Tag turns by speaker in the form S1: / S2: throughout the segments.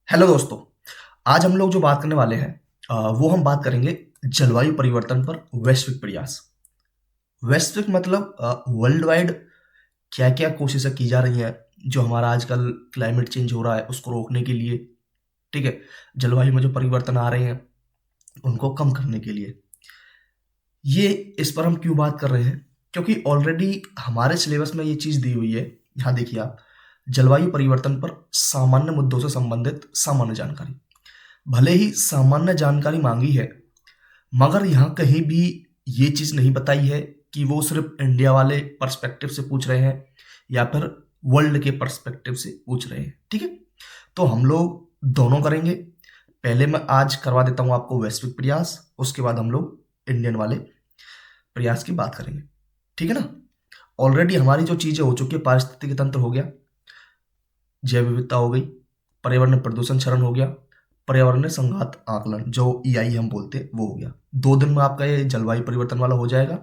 S1: Hello दोस्तों। आज हम लोग जो बात करने वाले हैं वो हम बात करेंगे जलवायु परिवर्तन पर वैश्विक प्रयास। वैश्विक मतलब वर्ल्ड वाइड क्या क्या कोशिशें की जा रही हैं जो हमारा आजकल क्लाइमेट चेंज हो रहा है उसको रोकने के लिए। ठीक है, जलवायु में जो परिवर्तन आ रहे हैं उनको कम करने के लिए। ये इस पर हम क्यों बात कर रहे हैं, क्योंकि ऑलरेडी हमारे सिलेबस में ये चीज़ दी हुई है। यहाँ देखिए आप, जलवायु परिवर्तन पर सामान्य मुद्दों से संबंधित सामान्य जानकारी। भले ही सामान्य जानकारी मांगी है, मगर यहाँ कहीं भी ये चीज़ नहीं बताई है कि वो सिर्फ इंडिया वाले पर्सपेक्टिव से पूछ रहे हैं या फिर वर्ल्ड के पर्सपेक्टिव से पूछ रहे हैं। ठीक है, तो हम लोग दोनों करेंगे। पहले मैं आज करवा देता हूँ आपको वैश्विक प्रयास, उसके बाद हम लोग इंडियन वाले प्रयास की बात करेंगे। ठीक है ना। ऑलरेडी हमारी जो चीज़ें हो चुकी है, पारिस्थितिकी तंत्र हो गया, जैव विविधता हो गई, पर्यावरण प्रदूषण क्षरण हो गया, पर्यावरण संघात आकलन जो ईआई हम बोलते हैं वो हो गया। 2 दिन में आपका ये जलवायु परिवर्तन वाला हो जाएगा।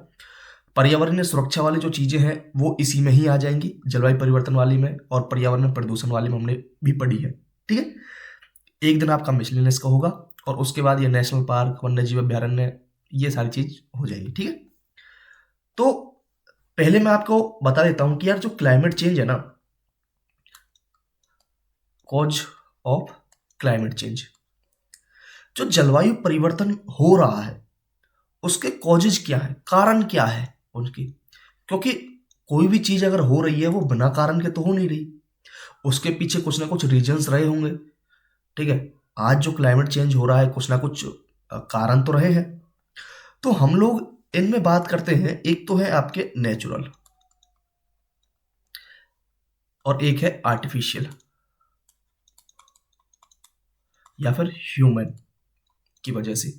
S1: पर्यावरणीय सुरक्षा वाली जो चीजें हैं वो इसी में ही आ जाएंगी, जलवायु परिवर्तन वाली में, और पर्यावरण प्रदूषण वाली में हमने भी पढ़ी है। ठीक है, एक दिन आपका मिसलेनियस का होगा और उसके बाद ये नेशनल पार्क, वन्य जीव अभ्यारण्य, ये सारी चीज हो जाएगी। ठीक है, तो पहले मैं आपको बता देता हूं कि यार जो क्लाइमेट चेंज है ना, कॉज ऑफ क्लाइमेट चेंज, जो जलवायु परिवर्तन हो रहा है उसके कॉजेज क्या है, कारण क्या है उनकी। क्योंकि कोई भी चीज अगर हो रही है वो बिना कारण के तो हो नहीं रही, उसके पीछे कुछ ना कुछ रीजंस रहे होंगे। ठीक है, आज जो क्लाइमेट चेंज हो रहा है कुछ ना कुछ कारण तो रहे हैं। तो हम लोग इनमें बात करते हैं। एक तो है आपके नेचुरल और एक है आर्टिफिशियल या फिर ह्यूमन की वजह से।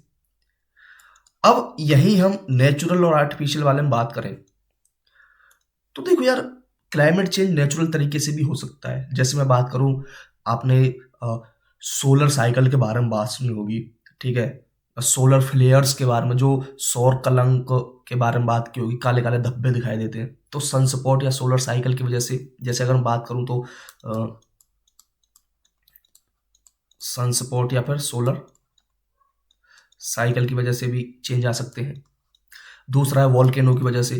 S1: अब यही हम नेचुरल और आर्टिफिशियल वाले में बात करें तो देखो यार, क्लाइमेट चेंज नेचुरल तरीके से भी हो सकता है। जैसे मैं बात करूं, आपने सोलर साइकिल के बारे में बात सुनी होगी। ठीक है, सोलर फ्लेयर्स के बारे में, जो सौर कलंक के बारे में बात की होगी, काले काले धब्बे दिखाई देते हैं, तो सनस्पॉट या सोलर साइकिल की वजह से। जैसे अगर मैं बात करूं तो सनस्पॉट या फिर सोलर साइकिल की वजह से भी चेंज आ सकते हैं। दूसरा है वॉल्केनो की वजह से,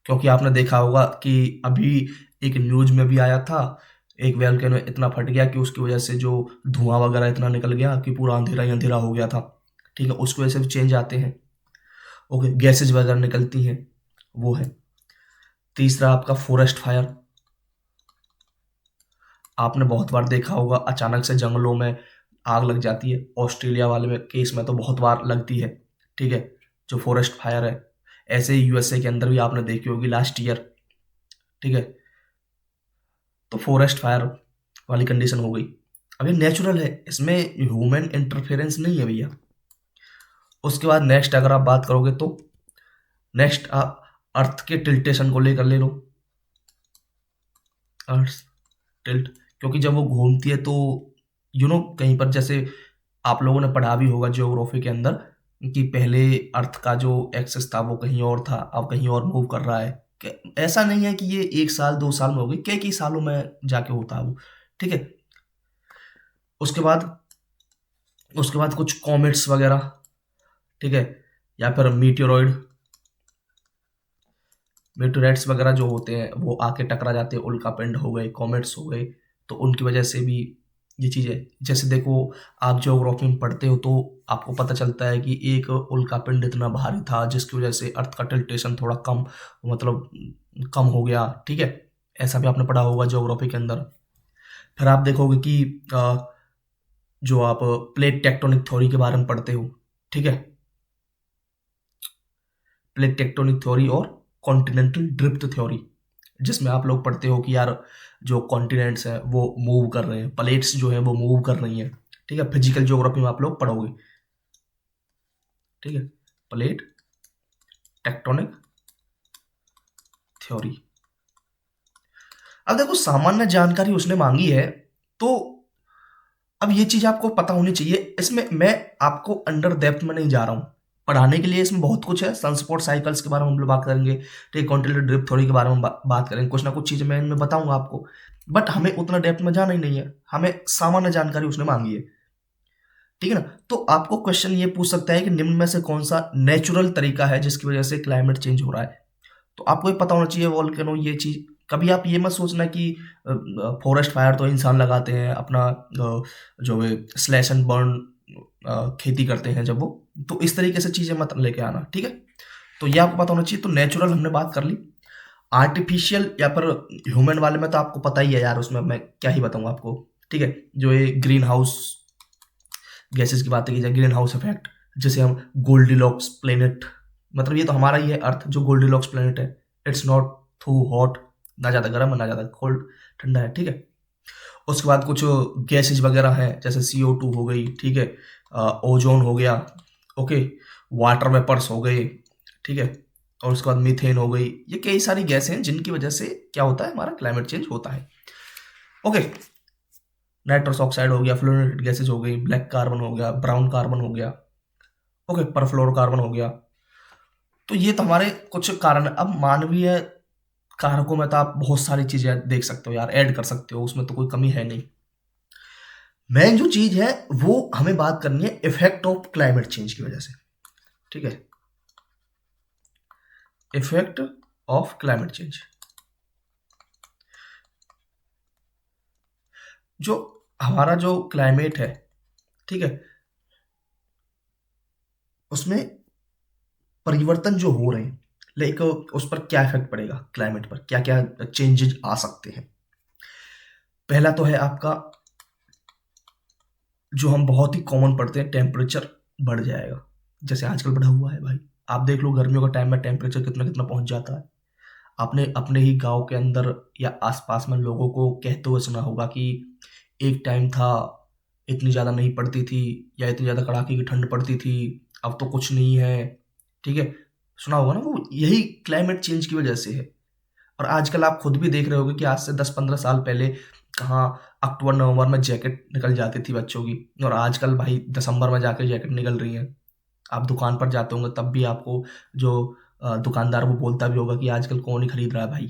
S1: क्योंकि आपने देखा होगा कि अभी एक न्यूज में भी आया था, एक वोल्केनो इतना फट गया कि उसकी वजह से जो धुआं वगैरह इतना निकल गया कि पूरा अंधेरा ही अंधेरा हो गया था। ठीक है, उसकी वजह से भी चेंज आते हैं। ओके, गैसेज वगैरह निकलती हैं, वो है। तीसरा आपका फॉरेस्ट फायर। आपने बहुत बार देखा होगा अचानक से जंगलों में आग लग जाती है। ऑस्ट्रेलिया वाले में केस में तो बहुत बार लगती है। ठीक है, जो फॉरेस्ट फायर है। ऐसे ही यूएसए के अंदर भी आपने देखी होगी लास्ट ईयर। ठीक है, तो फॉरेस्ट फायर वाली कंडीशन हो गई। अब ये नेचुरल है, इसमें ह्यूमन इंटरफेरेंस नहीं है भैया। उसके बाद नेक्स्ट अगर आप बात करोगे तो नेक्स्ट आप अर्थ के टिल्टेशन को लेकर ले लो। अर्थ टिल्ट, क्योंकि जब वो घूमती है तो कहीं पर, जैसे आप लोगों ने पढ़ा भी होगा जियोग्राफी के अंदर, कि पहले अर्थ का जो एक्सिस था वो कहीं और था, अब कहीं और मूव कर रहा है। ऐसा नहीं है कि ये 1 साल 2 साल में हो गई, कई कई सालों में जाके होता है वो। ठीक है, उसके बाद कुछ कॉमेट्स वगैरह। ठीक है, या फिर मीटोराइट्स वगैरह जो होते हैं वो आके टकरा जाते हैं, उल्का पिंड हो गए, कॉमेट्स हो गए, तो उनकी वजह से भी ये चीज़ें। जैसे देखो, आप ज्योग्राफी में पढ़ते हो तो आपको पता चलता है कि एक उल्का पिंड इतना भारी था जिसकी वजह से अर्थ का टिल्टेशन थोड़ा कम, मतलब कम हो गया। ठीक है, ऐसा भी आपने पढ़ा होगा ज्योग्राफी के अंदर। फिर आप देखोगे कि जो आप प्लेट टेक्टोनिक थ्योरी के बारे में पढ़ते हो। ठीक है, प्लेट टेक्टोनिक थ्योरी और कॉन्टिनेंटल ड्रिफ्ट थ्योरी, जिसमें आप लोग पढ़ते हो कि यार जो कॉन्टिनेंट्स हैं वो मूव कर रहे हैं, प्लेट्स जो है वो मूव कर रही हैं। ठीक है, फिजिकल ज्योग्राफी में आप लोग पढ़ोगे। ठीक है, प्लेट टेक्टोनिक थ्योरी। अब देखो, सामान्य जानकारी उसने मांगी है, तो अब ये चीज आपको पता होनी चाहिए। इसमें मैं आपको अंडर डेप्थ में नहीं जा रहा हूँ पढ़ाने के लिए, इसमें बहुत कुछ है। सनस्पॉट साइकिल्स के बारे में हम लोग बात करेंगे, ठीक है, कॉन्टिनेंटल ड्रिफ्ट थ्योरी के बारे में बात करेंगे, कुछ ना कुछ चीजें मैं इनमें बताऊंगा आपको। बट हमें उतना डेप्थ में जाना ही नहीं है, हमें सामान्य जानकारी उसने मांगी है, ठीक है ना। तो आपको क्वेश्चन ये पूछ सकता है कि निम्न में से कौन सा नेचुरल तरीका है जिसकी वजह से क्लाइमेट चेंज हो रहा है। तो आपको ये पता होना चाहिए वॉल्केनो ये चीज। कभी आप ये मत सोचना कि फॉरेस्ट फायर तो इंसान लगाते हैं अपना, जो है स्लैश एंड बर्न खेती करते हैं जब वो, तो इस तरीके से चीजें मत लेके आना, ठीक है। तो ये आपको पता होना चाहिए। तो नेचुरल हमने बात कर ली। आर्टिफिशियल या पर ह्यूमन वाले में तो आपको पता ही है यार, उसमें मैं क्या ही बताऊं आपको, ठीक है। जो ये ग्रीन हाउस गैसेस की बात की जाए, ग्रीन हाउस इफेक्ट, जिसे हम गोल्डीलॉक्स प्लेनेट, मतलब ये तो हमारा ही है अर्थ जो गोल्डीलॉक्स प्लेनेट है। इट्स नॉट टू हॉट, ना ज़्यादा गर्म है ना ज़्यादा कोल्ड, ठंडा है, ठीक है। उसके बाद कुछ गैसेज वगैरह हैं जैसे CO2 हो गई, ठीक है, ओजोन हो गया, ओके, वाटर वेपर्स हो गए, ठीक है, और उसके बाद मीथेन हो गई। ये कई सारी गैसें हैं जिनकी वजह से क्या होता है, हमारा क्लाइमेट चेंज होता है, ओके। नाइट्रस ऑक्साइड हो गया, फ्लोरेटेड गैसेज हो गई, ब्लैक कार्बन हो गया, ब्राउन कार्बन हो गया, ओके, परफ्लोरोकार्बन हो गया। तो ये तो हमारे कुछ कारण है। अब मानवीय कारकों में तो आप बहुत सारी चीजें देख सकते हो यार, ऐड कर सकते हो, उसमें तो कोई कमी है नहीं। मेन जो चीज है वो हमें बात करनी है इफेक्ट ऑफ क्लाइमेट चेंज की वजह से, ठीक है, इफेक्ट ऑफ क्लाइमेट चेंज। जो हमारा जो क्लाइमेट है, ठीक है, उसमें परिवर्तन जो हो रहे हैं, लाइक उस पर क्या इफेक्ट पड़ेगा, क्लाइमेट पर क्या क्या चेंजेस आ सकते हैं। पहला तो है आपका, जो हम बहुत ही कॉमन पढ़ते हैं, टेम्परेचर बढ़ जाएगा। जैसे आजकल बढ़ा हुआ है भाई, आप देख लो गर्मियों का टाइम में टेम्परेचर कितना कितना पहुंच जाता है। आपने अपने ही गांव के अंदर या आसपास में लोगों को कहते हुए सुना होगा कि एक टाइम था, इतनी ज़्यादा नहीं पड़ती थी, या इतनी ज़्यादा कड़ाके की ठंड पड़ती थी, अब तो कुछ नहीं है, ठीक है। सुना होगा ना, वो यही क्लाइमेट चेंज की वजह से है। और आजकल आप खुद भी देख रहे होगे कि आज से 10-15 साल पहले कहाँ अक्टूबर नवंबर में जैकेट निकल जाती थी बच्चों की, और आजकल भाई दिसंबर में जाके जैकेट निकल रही हैं। आप दुकान पर जाते होंगे तब भी आपको जो दुकानदार वो बोलता भी होगा कि आजकल कौन ही खरीद रहा है भाई,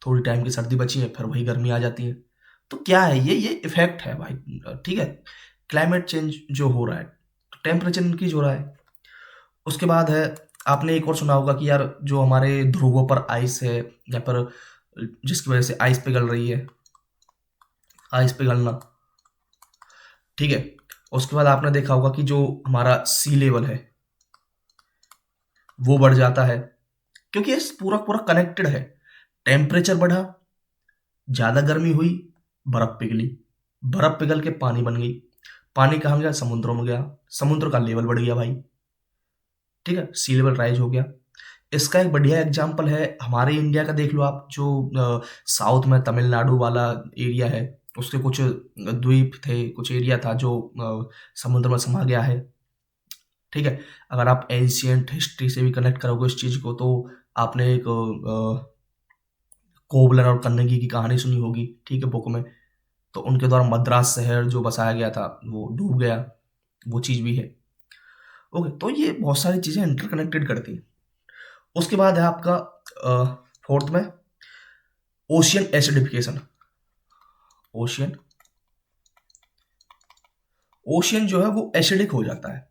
S1: थोड़ी टाइम की सर्दी बची है फिर वही गर्मी आ जाती है। तो क्या है ये इफेक्ट है भाई, ठीक है, क्लाइमेट चेंज जो हो रहा है, टेम्परेचर इंक्रीज हो रहा है। उसके बाद है, आपने एक और सुना होगा कि यार जो हमारे ध्रुवों पर आइस है, या पर जिसकी वजह से आइस पिघल रही है, आइस पिघलना, ठीक है। उसके बाद आपने देखा होगा कि जो हमारा सी लेवल है वो बढ़ जाता है, क्योंकि ये पूरा पूरा कनेक्टेड है। टेम्परेचर बढ़ा, ज्यादा गर्मी हुई, बर्फ पिघली, बर्फ पिघल के पानी बन गई, पानी कहाँ गया, समुद्रों में गया, समुद्र का लेवल बढ़ गया भाई, ठीक है, सी लेवल राइज हो गया। इसका एक बढ़िया एग्जाम्पल है हमारे इंडिया का, देख लो आप, जो साउथ में तमिलनाडु वाला एरिया है, उसके कुछ द्वीप थे, कुछ एरिया था जो समुद्र में समा गया है, ठीक है। अगर आप एंशियंट हिस्ट्री से भी कनेक्ट करोगे इस चीज को, तो आपने एक कोबलर और कन्नगी की कहानी सुनी होगी, ठीक है, बुक में। तो उनके द्वारा मद्रास शहर जो बसाया गया था वो डूब गया, वो चीज भी है, ओके। तो ये बहुत सारी चीजें इंटरकनेक्टेड करती हैं। उसके बाद है आपका फोर्थ में ओशियन एसिडिफिकेशन। ओशियन ओशियन जो है वो एसिडिक हो जाता है।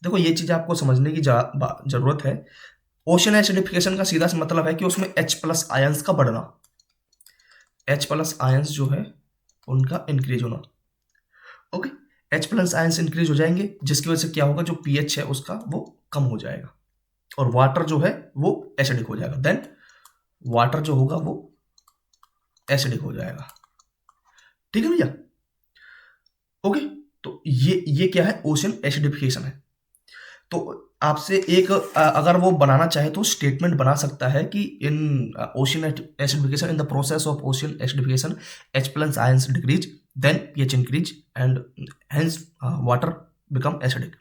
S1: देखो ये चीज आपको समझने की जरूरत है। ओशियन एसिडिफिकेशन का सीधा सा मतलब है कि उसमें H+ आयंस का बढ़ना, H+ आयंस जो है उनका इंक्रीज होना, ओके। H+ आयंस इंक्रीज हो जाएंगे जिसकी वजह से क्या होगा, जो pH है उसका वो कम हो जाएगा, और वाटर जो है वो एसिडिक हो जाएगा। देन वाटर जो होगा वो एसिडिक हो जाएगा, ठीक है भैया, ओके। तो ये क्या है, ओशन एसिडिफिकेशन है। तो आपसे एक अगर वो बनाना चाहे तो स्टेटमेंट बना सकता है कि in ocean acidification, in the process of ocean acidification H+ ions decrease, then pH increase, and hence water become acidic.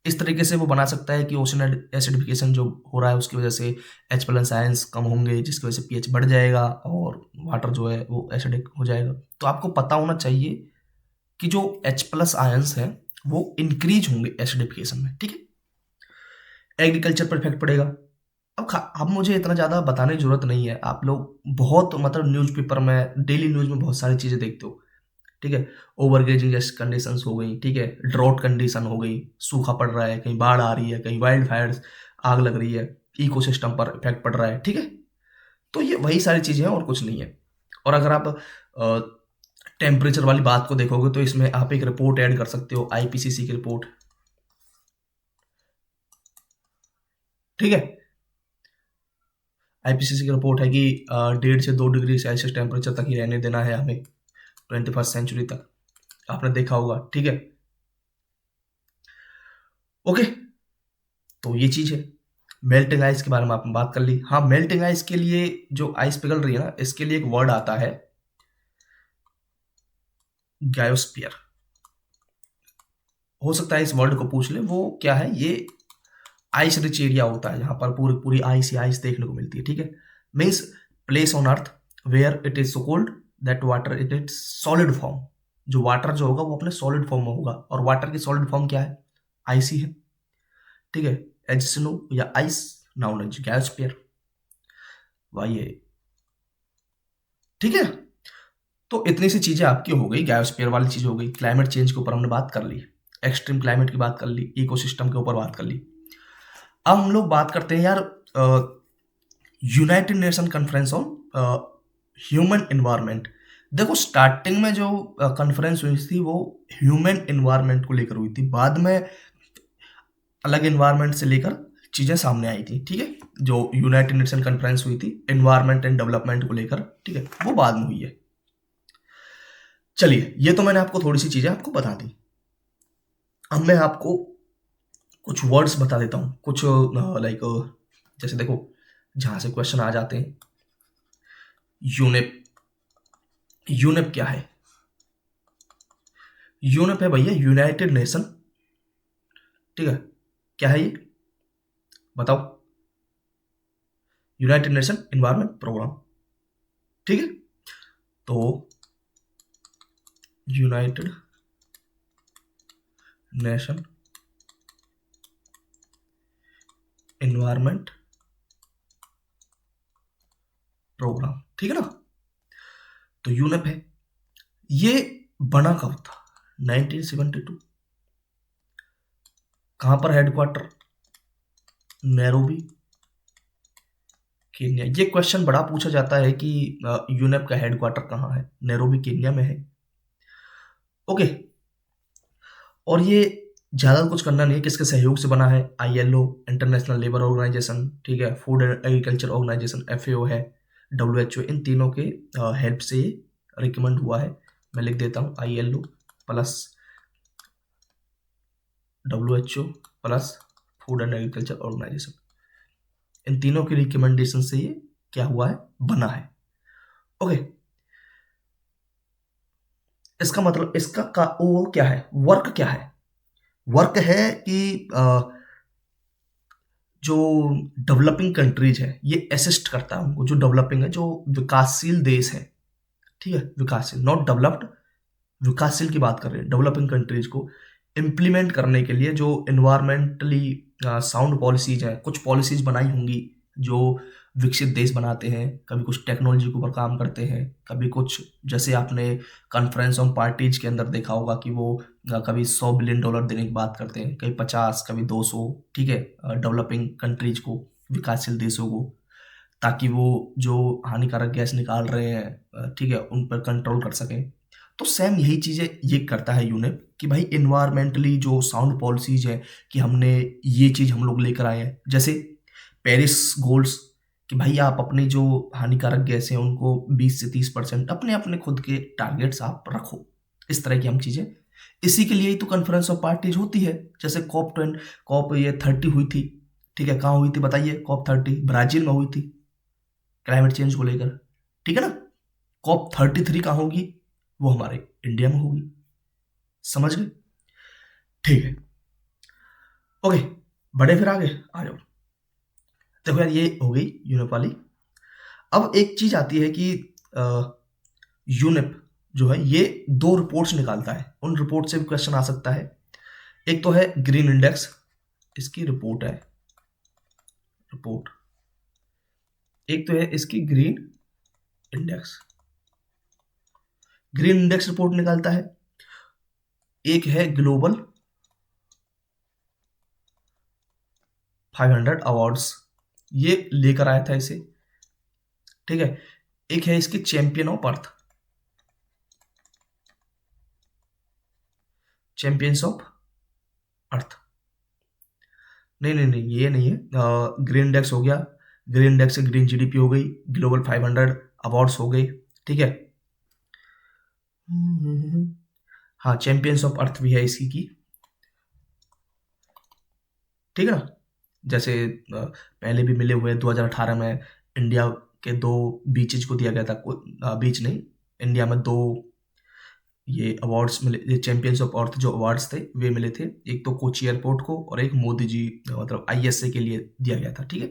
S1: इस तरीके से वो बना सकता है कि ओशन एसिडिफिकेशन जो हो रहा है उसकी वजह से H+ आयंस कम होंगे, जिसकी वजह से pH बढ़ जाएगा और वाटर जो है वो एसिडिक हो जाएगा। तो आपको पता होना चाहिए कि जो H+ आयंस है वो इंक्रीज होंगे एसिडिफिकेशन में, ठीक है। एग्रीकल्चर पर इफेक्ट पड़ेगा, अब मुझे इतना ज़्यादा बताने की ज़रूरत नहीं है, आप लोग बहुत मतलब न्यूज़पेपर में, डेली न्यूज़ में बहुत सारी चीज़ें देखते हो, ठीक है? ओवरग्रेजिंग जैसी कंडीशंस हो गई, ठीक है? ड्रॉट कंडीशन हो गई, सूखा पड़ रहा है, कहीं बाढ़ आ रही है, कहीं वाइल्ड फायर्स आग लग रही है, इकोसिस्टम पर इफेक्ट पड़ रहा है, ठीक है? तो ये वही सारी चीज़ें हैं और कुछ नहीं है। और अगर आप टेम्परेचर वाली बात को देखोगे तो इसमें आप एक रिपोर्ट ऐड कर सकते हो, आईपीसीसी की रिपोर्ट, ठीक है? आईपीसीसी की रिपोर्ट है कि 1.5 से 2 डिग्री सेल्सियस टेम्परेचर तक ही रहने देना है हमें 21st सेंचुरी तक। आपने देखा होगा, ठीक है? ओके, तो ये चीज़ है। मेल्टिंग आइस के बारे में आपने बात कर ली। हाँ, मेल्टिंग आइस के लिए जो आइस पिघल रही है ना, इसके लिए एक वर्ड आता है गायोस्फीयर। हो सकता है इस वर्ड को पूछ ले, वो क्या है? ये आइस रिच एरिया होता है जहां पर पूरी पूरी आइस ही आइस देखने को मिलती है, ठीक है? Means place on earth where it is so cold that water it is solid form. जो वाटर जो होगा वो अपने सॉलिड फॉर्म में होगा, और वाटर की सॉलिड फॉर्म क्या है? आइस ही है, ठीक है? एज स्नो या आइस, नाउन एज गैसोस्फीयर। वाई है, ठीक है? तो इतनी सी चीजें आपकी हो गई, गायोस्फीयर वाली चीज हो गई, क्लाइमेट चेंज के ऊपर हमने बात कर ली, एक्सट्रीम क्लाइमेट की बात कर ली, इकोसिस्टम के ऊपर बात कर ली। अब हम लोग बात करते हैं यार United Nation conference on human environment. देखो, स्टार्टिंग में जो कॉन्फ्रेंस हुई थी वो ह्यूमन एनवायरनमेंट को लेकर हुई थी, बाद में अलग एनवायरनमेंट से लेकर चीजें सामने आई थी, ठीक है? जो यूनाइटेड नेशन कॉन्फ्रेंस हुई थी एनवायरनमेंट एंड डेवलपमेंट को लेकर, ठीक है, वो बाद में हुई है। चलिए, ये तो मैंने आपको थोड़ी सी चीजें आपको बता दी। अब मैं आपको कुछ वर्ड्स बता देता हूँ, कुछ लाइक जैसे देखो, जहां से क्वेश्चन आ जाते हैं। यूनेप, यूनेप क्या है? यूनेप है भैया यूनाइटेड नेशन, ठीक है? क्या है ये बताओ? यूनाइटेड नेशन एनवायरनमेंट प्रोग्राम, ठीक है? तो यूनाइटेड नेशन एनवायरनमेंट प्रोग्राम, ठीक है ना? तो यूनेप है, ये बना कब था? 1972। कहां पर हेडक्वार्टर? Nairobi, Kenya. ये क्वेश्चन बड़ा पूछा जाता है कि यूनेप का हेडक्वार्टर कहाँ है? नैरोबी केन्या में है, ओके? और ये ज्यादा कुछ करना नहीं है, किसके सहयोग से बना है? आईएलओ, इंटरनेशनल लेबर ऑर्गेनाइजेशन, ठीक है? Food and agriculture organisation, FAO है, डब्ल्यूएचओ, इन तीनों के हेल्प से रिकमेंड हुआ है। मैं लिख देता हूँ ILO plus WHO plus food and agriculture organisation, इन तीनों की रिकमेंडेशन से ये क्या हुआ है? बना है, ओके? इसका मतलब इसका का वो क्या है? वर्क क्या है? वर्क है कि जो डेवलपिंग कंट्रीज है ये असिस्ट करता है उनको, जो डेवलपिंग है, जो विकासशील देश है, ठीक है? विकासशील, नॉट डेवलप्ड, विकासशील की बात कर रहे हैं, डेवलपिंग कंट्रीज को इम्प्लीमेंट करने के लिए जो इन्वायरमेंटली साउंड पॉलिसीज हैं, कुछ पॉलिसीज बनाई होंगी जो विकसित देश बनाते हैं। कभी कुछ टेक्नोलॉजी के ऊपर काम करते हैं, कभी कुछ, जैसे आपने कॉन्फ्रेंस ऑन पार्टीज के अंदर देखा होगा कि वो कभी $100 बिलियन देने की बात करते हैं, कभी 50, कभी 200, ठीक है? डेवलपिंग कंट्रीज को, विकासशील देशों को, ताकि वो जो हानिकारक गैस निकाल रहे हैं, ठीक है, उन पर कंट्रोल कर सकें। तो सेम यही चीज़ें ये करता है यूनेप कि भाई इन्वायरमेंटली जो साउंड पॉलिसीज है कि हमने ये चीज़ हम लोग लेकर आए हैं, जैसे पेरिस गोल्स, कि भाई आप अपनी जो हानिकारक गैस हैं उनको 20 से 30% अपने अपने खुद के टारगेट्स आप रखो, इस तरह की हम चीज़ें। इसी के लिए ही तो कॉन्फ्रेंस ऑफ पार्टीज होती है, जैसे कॉप ये 30 हुई थी, ठीक है? कहाँ हुई थी बताइए? COP 30 ब्राजील में हुई थी, क्लाइमेट चेंज को लेकर, ठीक है ना? COP 33 कहाँ होगी? वो हमारे इंडिया में होगी, समझ गए? ठीक है, ओके, बड़े फिर आगे आ जाओ। देखो यार, ये हो गई यूनिप वाली। अब एक चीज आती है कि यूनिप जो है ये 2 रिपोर्ट्स निकालता है, उन रिपोर्ट से भी क्वेश्चन आ सकता है। एक तो है ग्रीन इंडेक्स, इसकी रिपोर्ट है, रिपोर्ट, एक तो है इसकी इंडेक्स ग्रीन इंडेक्स रिपोर्ट निकालता है, एक है ग्लोबल 500 अवार्ड्स, ये लेकर आया था इसे, ठीक है। एक है इसकी champion of earth, champions of earth, नहीं नहीं नहीं ये नहीं है। ग्रीन इंडेक्स हो गया, ग्रीन इंडेक्स से ग्रीन जीडीपी हो गई, ग्लोबल 500 अवार्ड्स हो गए, ठीक है। हाँ चैंपियंस ऑफ अर्थ भी है इसकी की, ठीक है ना। जैसे पहले भी मिले हुए 2018 में इंडिया के दो बीचेज को दिया गया था, बीच नहीं, इंडिया में दो ये अवार्ड्स मिले, ये चैंपियंस ऑफ अर्थ जो अवार्ड्स थे वे मिले थे, एक तो कोची एयरपोर्ट को और एक मोदी जी मतलब आईएसए के लिए दिया गया था, ठीक है।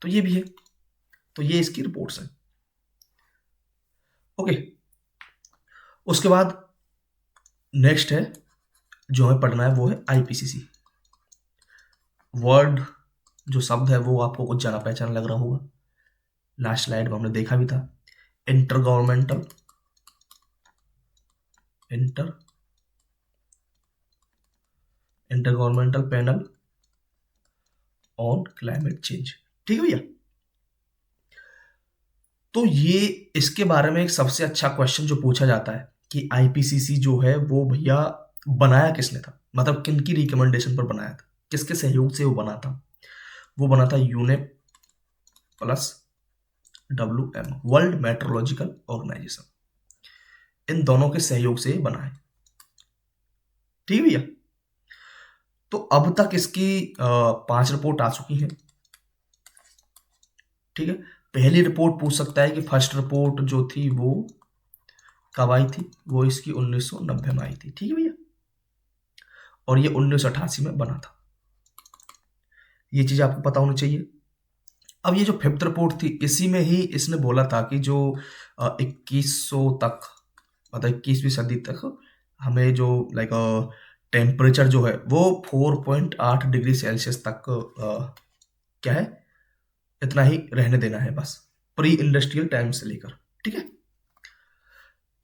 S1: तो ये भी है, तो ये इसकी रिपोर्ट्स हैं, ओके। उसके बाद नेक्स्ट है जो हमें पढ़ना है वो है आईपीसीसी। वर्ड जो शब्द है वो आपको कुछ जाना पहचान लग रहा होगा, लास्ट स्लाइड में हमने देखा भी था, inter governmental inter inter governmental panel on climate change, ठीक है भैया। तो ये इसके बारे में एक सबसे अच्छा क्वेश्चन जो पूछा जाता है कि आईपीसीसी जो है वो भैया बनाया किसने था, मतलब किन की रिकमेंडेशन पर बनाया था, किसके सहयोग से वो बना था। वो बना था UNEP plus WM, world meteorological organisation, इन दोनों के सहयोग से बना है, ठीक है भैया। तो अब तक इसकी 5 रिपोर्ट आ चुकी हैं, ठीक है। पहली रिपोर्ट पूछ सकता है कि फर्स्ट रिपोर्ट जो थी वो कब आई थी, वो इसकी 1990 में आई थी, ठीक है भैया, और ये 1988 में बना था, ये चीज आपको पता होनी चाहिए। अब ये जो फिफ्थ रिपोर्ट थी इसी में ही इसने बोला था कि जो 2100 तक, मतलब 21वीं सदी तक हमें जो लाइक टेम्परेचर जो है वो 4.8 डिग्री सेल्सियस तक क्या है, इतना ही रहने देना है बस, प्री इंडस्ट्रियल टाइम से लेकर, ठीक है।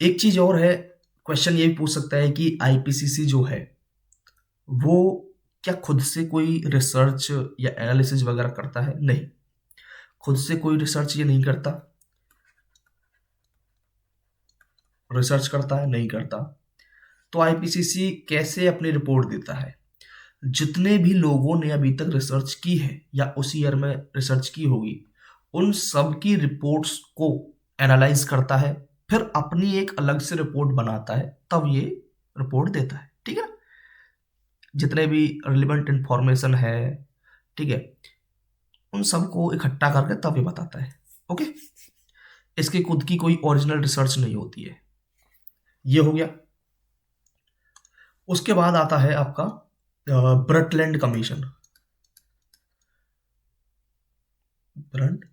S1: एक चीज और है, क्वेश्चन ये भी पूछ सकता है कि आईपीसीसी जो है वो क्या खुद से कोई रिसर्च या एनालिसिस वगैरह करता है, नहीं, खुद से कोई रिसर्च ये नहीं करता, रिसर्च करता है नहीं करता। तो आईपीसीसी कैसे अपनी रिपोर्ट देता है, जितने भी लोगों ने अभी तक रिसर्च की है या उस ईयर में रिसर्च की होगी उन सब की रिपोर्ट्स को एनालाइज करता है, फिर अपनी एक अलग से रिपोर्ट बनाता है, तब ये रिपोर्ट देता है, ठीक है। जितने भी रिलेवेंट इंफॉर्मेशन है, ठीक है, उन सबको इकट्ठा करके तब ये बताता है, ओके। इसकी खुद की कोई ओरिजिनल रिसर्च नहीं होती है, ये हो गया। उसके बाद आता है आपका ब्रटलैंड कमीशन, ब्रटलैंड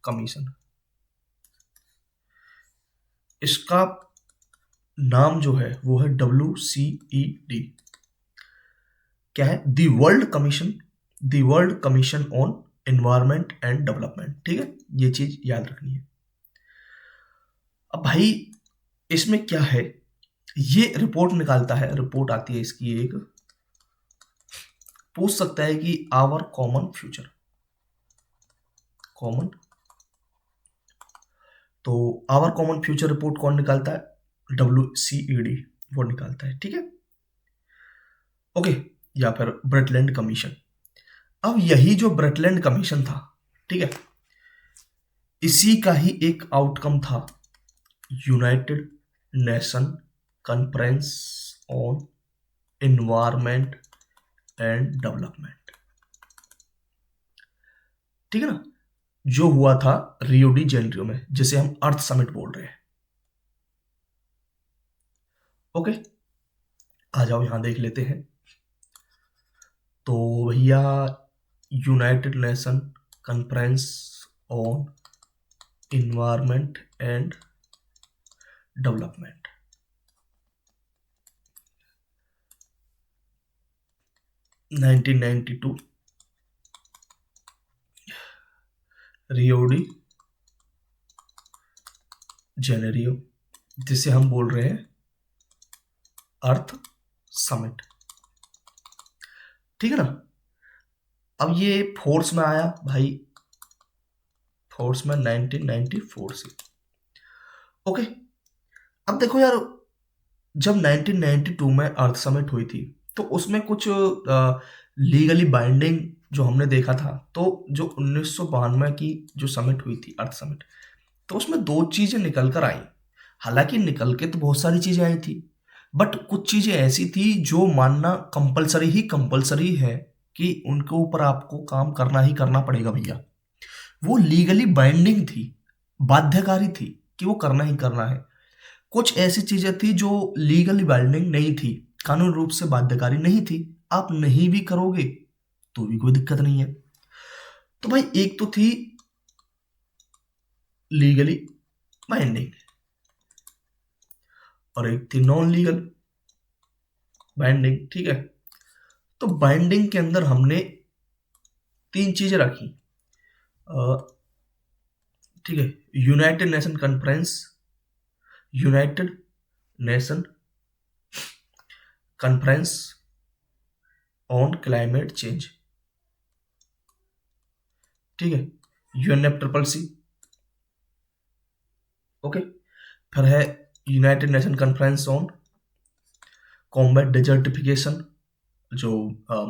S1: कमीशन, इसका नाम जो है वो है WCED, क्या है, the world commission on environment and development, ठीक है, ये चीज याद रखनी है। अब भाई इसमें क्या है, ये रिपोर्ट निकालता है, रिपोर्ट आती है इसकी एक, पूछ सकता है कि आवर कॉमन फ्यूचर, कॉमन, तो आवर कॉमन फ्यूचर रिपोर्ट कौन निकालता है, WCED वो निकालता है, ठीक है, ओके। या फिर ब्रटलैंड कमीशन। अब यही जो ब्रटलैंड कमीशन था, ठीक है, इसी का ही एक आउटकम था United Nation conference on environment and development, ठीक है ना, जो हुआ था रियो डी जेनेरियो में, जिसे हम अर्थ समिट बोल रहे हैं, ओके। आ जाओ यहां देख लेते हैं। तो भैया United Nation conference on environment and development, 1992 Rio de Janeiro, जिसे हम बोल रहे हैं अर्थ समिट, ठीक है ना। अब ये फोर्स में आया भाई, फोर्स में 1994 से। ओके, अब देखो यार, जब 1992 में अर्थ समिट हुई थी तो उसमें कुछ लीगली बाइंडिंग जो हमने देखा था, तो जो 1992 की जो समिट हुई थी अर्थ समिट, तो उसमें दो चीजें निकल कर आई। हालांकि निकल के तो बहुत सारी चीजें आई थी, बट कुछ चीजें ऐसी थी जो मानना कंपलसरी है कि उनके ऊपर आपको काम करना ही करना पड़ेगा भैया। वो लीगली बाइंडिंग थी, बाध्यकारी थी कि वो करना ही करना है। कुछ ऐसी चीजें थी जो लीगली बाइंडिंग नहीं थी, कानूनी रूप से बाध्यकारी नहीं थी, आप नहीं भी करोगे तो भी कोई दिक्कत नहीं है। तो भाई एक तो थी लीगली बाइंडिंग और एक थी नॉन लीगल बाइंडिंग, ठीक है। तो बाइंडिंग के अंदर हमने तीन चीजें रखी, ठीक है। United Nation conference, United Nation conference on climate change, ठीक है, UNFCCC, ओके। फिर है United Nation conference on combat desertification, जो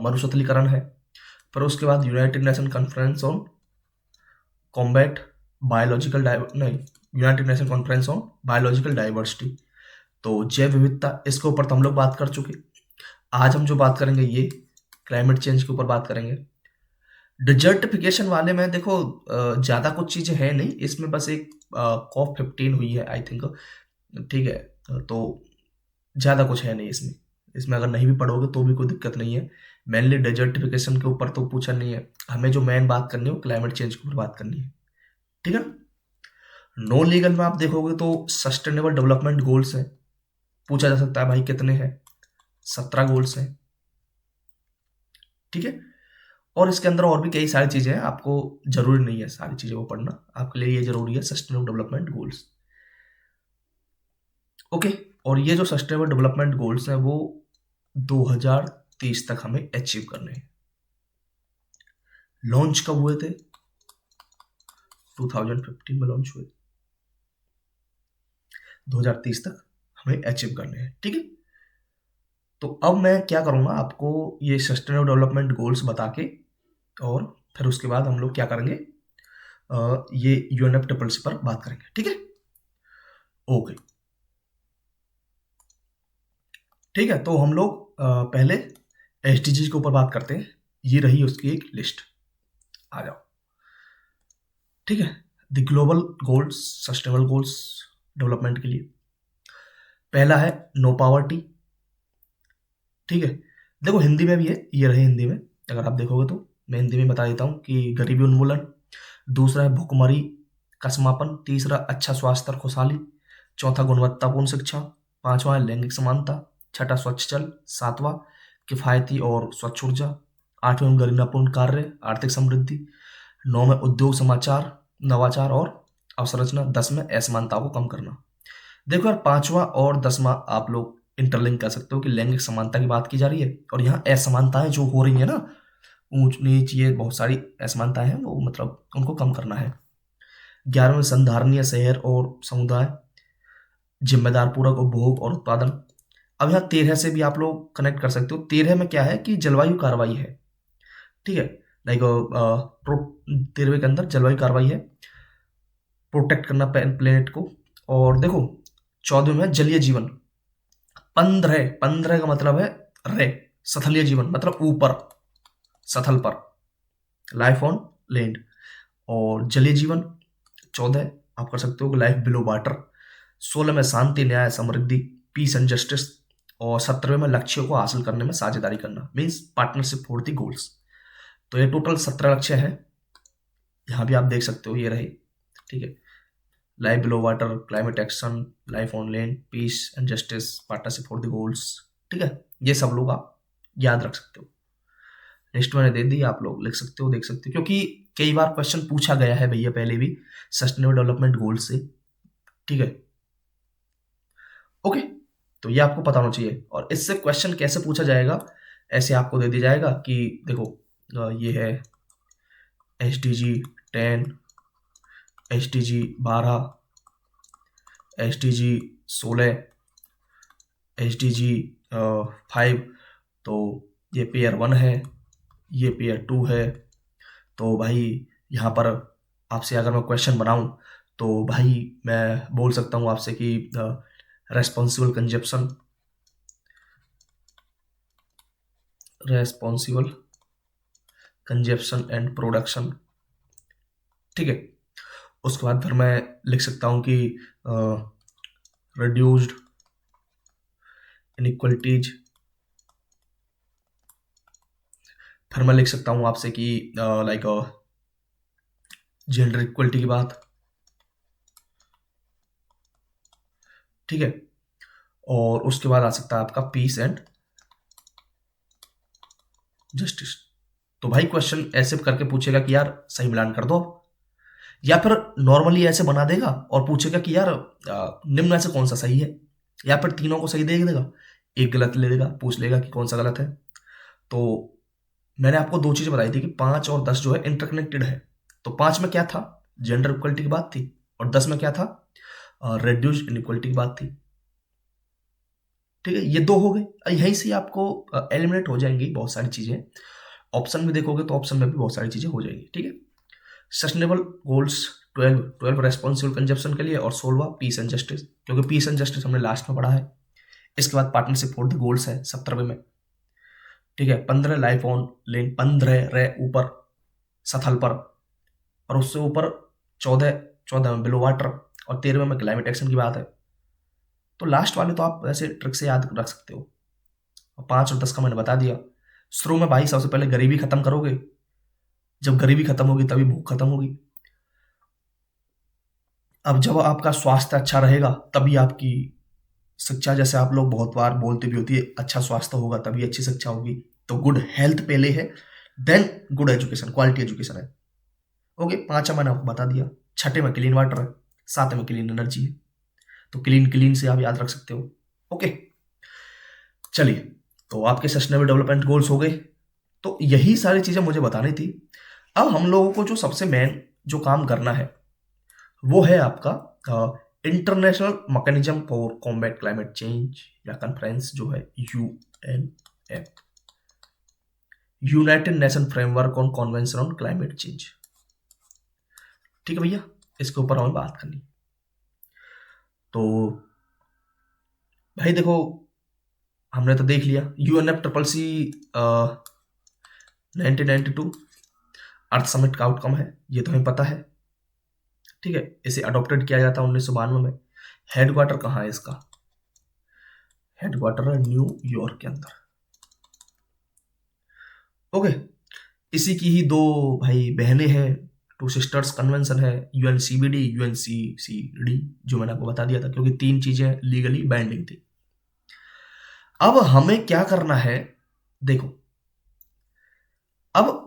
S1: मरुशतलीकरण है। फिर उसके बाद United Nation conference on combat biological नहीं, United Nation conference on biological diversity, तो जैव विविधता, इसके ऊपर तो हम लोग बात कर चुके। आज हम जो बात करेंगे ये क्लाइमेट चेंज के ऊपर बात करेंगे। डिजर्टिफिकेशन वाले में देखो ज़्यादा कुछ चीज़ें हैं नहीं इसमें, बस एक COP15 हुई है आई थिंक, ठीक है। तो ज़्यादा कुछ है नहीं इसमें, इसमें अगर नहीं भी पढ़ोगे तो भी कोई दिक्कत नहीं है। मेनली डिजर्टिफिकेशन के ऊपर तो पूछा नहीं है, हमें जो मेन बात करनी है वो क्लाइमेट चेंज के ऊपर बात करनी है, ठीक है। नो लीगल में आप देखोगे तो सस्टेनेबल डेवलपमेंट गोल्स हैं, पूछा जा सकता है भाई कितने हैं, 17 गोल्स हैं, ठीक है। और इसके अंदर और भी कई सारी चीज़ें हैं, आपको जरूरी नहीं है सारी चीज़ों को पढ़ना, आपके लिए ये जरूरी है सस्टेनेबल डेवलपमेंट गोल्स, ओके। और ये जो सस्टेनेबल डेवलपमेंट गोल्स हैं वो 2030 तक हमें अचीव करने हैं। लॉन्च कब हुए थे? 2015 में लॉन्च हुए, 2030 तक हमें अचीव करने हैं, ठीक है। तो अब मैं क्या करूँगा, आपको ये सस्टेनेबल डेवलपमेंट गोल्स बता के, और फिर उसके बाद हम लोग क्या करेंगे, ये UNFCCC पर बात करेंगे, ठीक है। ओके, ठीक है। तो हम लोग पहले SDGs के ऊपर बात करते हैं, ये रही उसकी एक लिस्ट, आ जाओ, ठीक है। The global goals, sustainable goals development के लिए पहला है नो पॉवर्टी, ठीक है। देखो हिंदी में भी है, ये रहे हिंदी में, अगर आप देखोगे तो मैं हिंदी में बता देता हूँ कि गरीबी उन्मूलन, दूसरा है भुखमरी का समापन, तीसरा अच्छा स्वास्थ्य और खुशहाली, चौथा गुणवत्तापूर्ण शिक्षा, पांचवा है लैंगिक समानता, छठा स्वच्छ जल, सातवां किफायती और स्वच्छ ऊर्जा, आठवें गरिमापूर्ण कार्य आर्थिक समृद्धि, नौ में उद्योग समाचार नवाचार और अवसंरचना, 10 में असमानताओं को कम करना। देखो यार, पांचवा और 10वां आप लोग इंटरलिंक कर सकते हो कि लैंगिक समानता की बात की जा रही है, और यहाँ असमानताएं जो हो रही है ना, ऊंच नीच, ये बहुत सारी असमानताएं हैं, वो मतलब उनको कम करना है। 11वें संधारणीय शहर और समुदाय, जिम्मेदार पूर्वक उपभोग और उत्पादन। अब यहाँ 13 से भी आप लोग कनेक्ट कर सकते हो। 13 में क्या है कि जलवायु कार्रवाई है, ठीक है। लाइक 13वें के अंदर जलवायु कार्रवाई है, प्रोटेक्ट करना प्लेनेट को। और देखो 14वें में जलीय जीवन, 15 का मतलब है रे, सथलीय जीवन मतलब ऊपर सथल पर, लाइफ ऑन लैंड। और जलीय जीवन 14 आप कर सकते हो लाइफ बिलो वाटर। 16 में शांति न्याय समृद्धि, पीस एंड जस्टिस। और 17वें में लक्ष्यों को हासिल करने में साझेदारी करना, means partnership for the goals. तो ये टोटल 17 लक्ष्य है, यहाँ भी आप देख सकते हो, ये रहे, ठीक है। Life below water, climate action, life on land, peace and justice, partnership for the goals, ठीक है। ये सब लोग आप याद रख सकते हो, लिस्ट मैंने दे दी, आप लोग लिख सकते हो, देख सकते हो, क्योंकि कई बार क्वेश्चन पूछा गया है भैया पहले भी सस्टेनेबल डेवलपमेंट गोल से, ठीक है। ओके, तो ये आपको पता होना चाहिए। और इससे क्वेश्चन कैसे पूछा जाएगा, ऐसे आपको दे दिया जाएगा कि देखो ये है SDG 10, SDG 12, SDG 16, SDG 5, तो ये पेयर 1 है, ये पेयर 2 है। तो भाई यहाँ पर आपसे अगर मैं क्वेश्चन बनाऊं तो भाई मैं बोल सकता हूँ आपसे कि रेस्पॉन्सिबल कंजप्शन एंड प्रोडक्शन, ठीक है। उसके बाद फिर मैं लिख सकता हूँ कि रिड्यूस्ड इनइक्वलिटीज, फिर मैं लिख सकता हूँ आपसे कि लाइक जेंडर इक्वलिटी की बात, ठीक है। और उसके बाद आ सकता है आपका पीस एंड जस्टिस। तो भाई क्वेश्चन ऐसे करके पूछेगा कि यार सही मिलान कर दो आप, या फिर नॉर्मली ऐसे बना देगा और पूछेगा कि यार निम्न में से कौन सा सही है, या फिर तीनों को सही दे देगा, एक गलत ले लेगा, पूछ लेगा कि कौन सा गलत है। तो मैंने आपको दो चीजें बताई थी कि 5 और 10 जो है इंटरकनेक्टेड है। तो 5 में क्या था, जेंडर इक्वलिटी की बात थी, और 10 में क्या था, रिड्यूस इनइक्वलिटी की बात थी, ठीक है। ये दो हो गए, यहीं से आपको एलिमिनेट हो जाएंगी बहुत सारी चीजें। ऑप्शन में देखोगे तो ऑप्शन में भी बहुत सारी चीजें हो जाएंगी, ठीक है। सस्टेनेबल गोल्स 12 रेस्पॉन्सिबल कंजप्शन के लिए, और 16वां पीस एंड जस्टिस, क्योंकि पीस एंड जस्टिस हमने लास्ट में पढ़ा है। इसके बाद पार्टनरशिप फॉर द गोल्स है 17वें में, ठीक है। 15 लाइफ ऑन लेन, 15 रे ऊपर सथल पर, और उससे ऊपर 14 में बिलो वाटर, और 13वें में क्लाइमेट एक्शन की बात है। तो लास्ट वाले तो आप ऐसे ट्रिक से याद रख सकते हो। 5 और 10 का मैंने बता दिया। शुरू में भाई सबसे पहले गरीबी खत्म करोगे, जब गरीबी खत्म होगी तभी भूख खत्म होगी। अब जब आपका स्वास्थ्य अच्छा रहेगा तभी आपकी शिक्षा, जैसे आप लोग बहुत बार बोलते भी होती है, अच्छा स्वास्थ्य होगा तभी अच्छी शिक्षा होगी। तो गुड हेल्थ पहले है, then good education, quality education है। ओके, 5 मैंने आपको बता दिया। छठे में क्लीन वाटर है, 7 में क्लीन एनर्जी है। तो क्लीन क्लीन से आप याद रख सकते हो। ओके, चलिए, तो आपके सस्टेनेबल डेवलपमेंट गोल्स हो गए। तो यही सारी चीजें मुझे बतानी थी। अब हम लोगों को जो सबसे मेन जो काम करना है वो है आपका international mechanism for combat climate change, या कॉन्फ्रेंस जो है UNF, United nation framework on convention on climate change, ठीक है भैया। इसके ऊपर हमें बात करनी। तो भाई देखो, हमने तो देख लिया UNFCCC 1992 अर्थ समिट का आउटकम है, ये तो हमें पता है, ठीक है। इसे अडॉप्टेड किया जाता है 1992 में। हेडक्वार्टर कहाँ है इसका, हेडक्वार्टर है न्यूयॉर्क के अंदर। ओके, इसी की ही दो भाई बहनें हैं, टू सिस्टर्स कन्वेंशन है, UNCBD, UNCCD, जो मैंने आपको बता दिया था, क्योंकि 3 चीजें लीगली बाइंडिंग थी। अब हमें क्या करना है, देखो, अब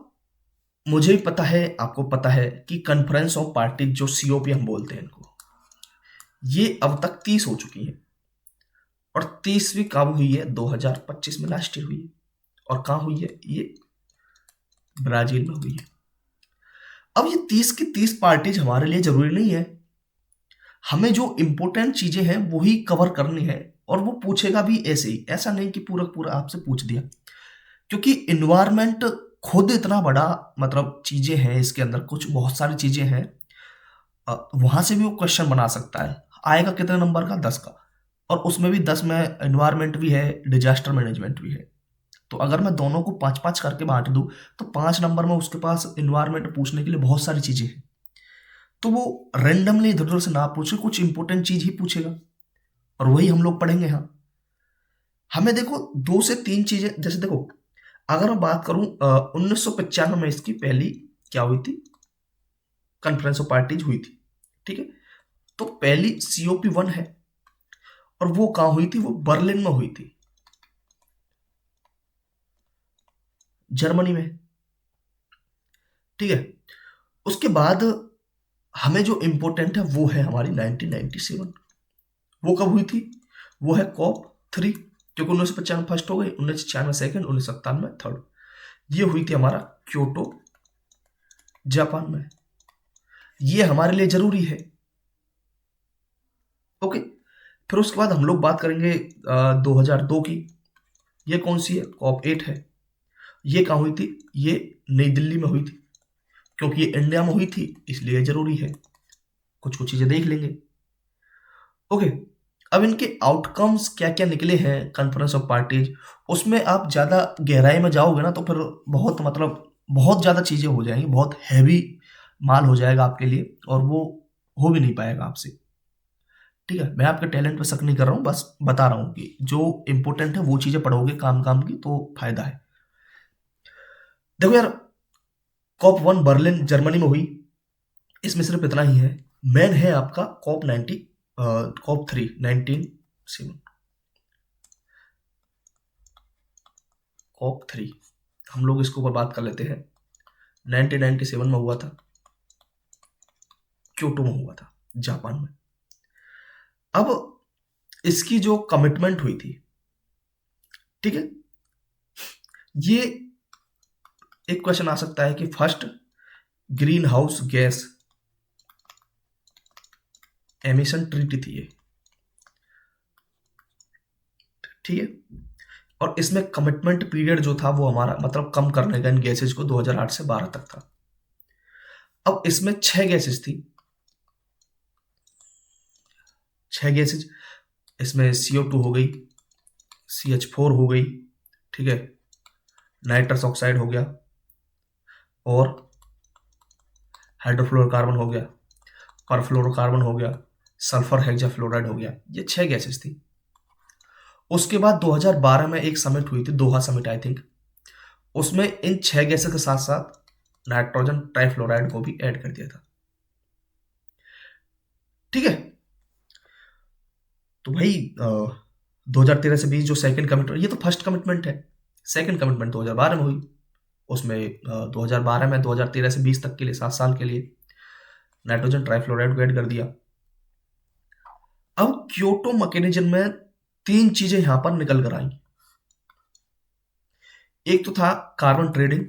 S1: मुझे भी पता है, आपको पता है कि कॉन्फ्रेंस ऑफ पार्टी जो COP हम बोलते हैं इनको, ये अब तक 30 हो चुकी है, और 30वीं कब हुई है, 2025 में लास्ट ईयर हुई है। और कहाँ हुई है, ये ब्राजील में हुई है। अब ये 30 की 30 पार्टीज हमारे लिए जरूरी नहीं है, हमें जो इंपॉर्टेंट चीजें हैं वही कवर करनी है। और वो पूछेगा भी ऐसे ही, ऐसा नहीं कि पूरा पूरा आपसे पूछ दिया, क्योंकि इन्वायरमेंट खुद इतना बड़ा मतलब चीजें हैं, इसके अंदर कुछ बहुत सारी चीजें हैं, वहां से भी वो क्वेश्चन बना सकता है। आएगा कितने नंबर का, 10 का, और उसमें भी 10 में इन्वायरमेंट भी है, डिजास्टर मैनेजमेंट भी है। तो अगर मैं दोनों को 5-5 करके बांट दूं तो 5 नंबर में उसके पास इन्वायरमेंट पूछने के लिए बहुत सारी चीजें हैं। तो वो रेंडमली इधर उधर से ना पूछे, कुछ इंपॉर्टेंट चीज ही पूछेगा, और वही हम लोग पढ़ेंगे। हाँ, हमें देखो 2 से 3 चीजें, जैसे देखो अगर मैं बात करूं 1995 में इसकी पहली क्या हुई थी, कॉन्फ्रेंस ऑफ पार्टीज हुई थी, ठीक है। तो पहली COP1 है, और वो कहां हुई थी, वो बर्लिन में हुई थी, जर्मनी में, ठीक है। उसके बाद हमें जो इम्पोर्टेंट है वो है हमारी 1997। वो कब हुई थी? वो है कॉप 3, क्योंकि 1995 फर्स्ट हो गई, 1996 सेकंड, 1997 थर्ड। ये हुई थी हमारा क्योटो जापान में। ये हमारे लिए जरूरी है। ओके, फिर उसके बाद हम लोग बात करेंगे 2002 की। ये कौन सी है? कॉप 8 है। ये कहाँ हुई थी? ये नई दिल्ली में हुई थी, क्योंकि ये इंडिया में हुई थी इसलिए जरूरी है। कुछ कुछ चीजें देख लेंगे। ओके, अब इनके आउटकम्स क्या क्या निकले हैं कॉन्फ्रेंस ऑफ पार्टीज, उसमें आप ज़्यादा गहराई में जाओगे ना तो फिर बहुत मतलब बहुत ज़्यादा चीज़ें हो जाएंगी, बहुत हैवी माल हो जाएगा आपके लिए, और वो हो भी नहीं पाएगा आपसे। ठीक है, मैं आपके टैलेंट पे शक नहीं कर रहा हूँ, बस बता रहा हूँ कि जो इंपॉर्टेंट है वो चीज़ें पढ़ोगे काम काम की तो फायदा है। देखो यार, कॉप 1 बर्लिन जर्मनी में हुई। इसमें सिर्फ इतना ही है। मेन है आपका कॉप 3 1997। कॉप 3 हम लोग इसके ऊपर बात कर लेते हैं। 1997 में हुआ था, क्योटो में हुआ था, जापान में। अब इसकी जो कमिटमेंट हुई थी, ठीक है, ये एक क्वेश्चन आ सकता है कि first green house gas emission treaty थी ये, ठीक है, और इसमें कमिटमेंट पीरियड जो था वो हमारा मतलब कम करने का इन गैसेज को 2008 से 12 तक था। अब इसमें 6 गैसेज थी, 6 गैसेज। इसमें CO2 हो गई, CH4 हो गई, ठीक है, नाइट्रस ऑक्साइड हो गया, और हाइड्रोफ्लोरोकार्बन हो गया, परफ्लोरोकार्बन हो गया, सल्फर हेक्साफ्लोराइड हो गया। ये 6 गैसेस थी। उसके बाद 2012 में एक समिट हुई थी, दोहा समिट आई थिंक। उसमें इन 6 गैसेस के साथ साथ नाइट्रोजन ट्राइफ्लोराइड को भी ऐड कर दिया था। ठीक है, तो भाई 2013 से 20 जो सेकंड कमिटमेंट, ये तो फर्स्ट कमिटमेंट है। सेकंड कमिटमेंट 2012 में हुई। उसमें 2012 में 2013 से 20 तक के लिए 7 साल के लिए नाइट्रोजन ट्राइफ्लोराइड को ऐड कर दिया। अब क्योटो मैकेनिज्म में 3 चीजें यहां पर निकल कर आई। एक तो था कार्बन ट्रेडिंग,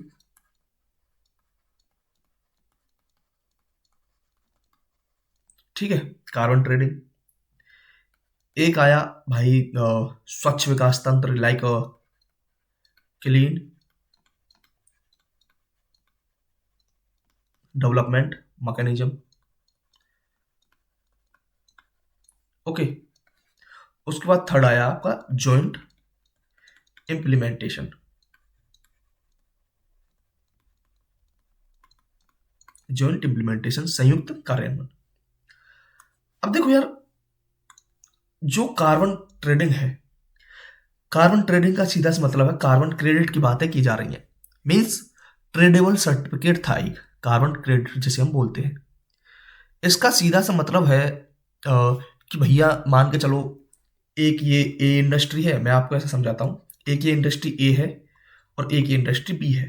S1: ठीक है, कार्बन ट्रेडिंग। एक आया भाई स्वच्छ विकास तंत्र, like clean development mechanism. Okay, उसके बाद थर्ड आया आपका जॉइंट इम्प्लीमेंटेशन। जॉइंट इम्प्लीमेंटेशन, संयुक्त कार्यान्वयन। अब देखो यार, जो कार्बन ट्रेडिंग है, कार्बन ट्रेडिंग का सीधा सा मतलब है कार्बन क्रेडिट की बातें की जा रही हैं। मींस ट्रेडेबल सर्टिफिकेट था एक कार्बन क्रेडिट जिसे हम बोलते हैं। इसका सीधा सा मतलब है कि भैया मान के चलो, एक ये ए इंडस्ट्री है, मैं आपको ऐसे समझाता हूँ। एक ये इंडस्ट्री ए है और एक ये इंडस्ट्री बी है।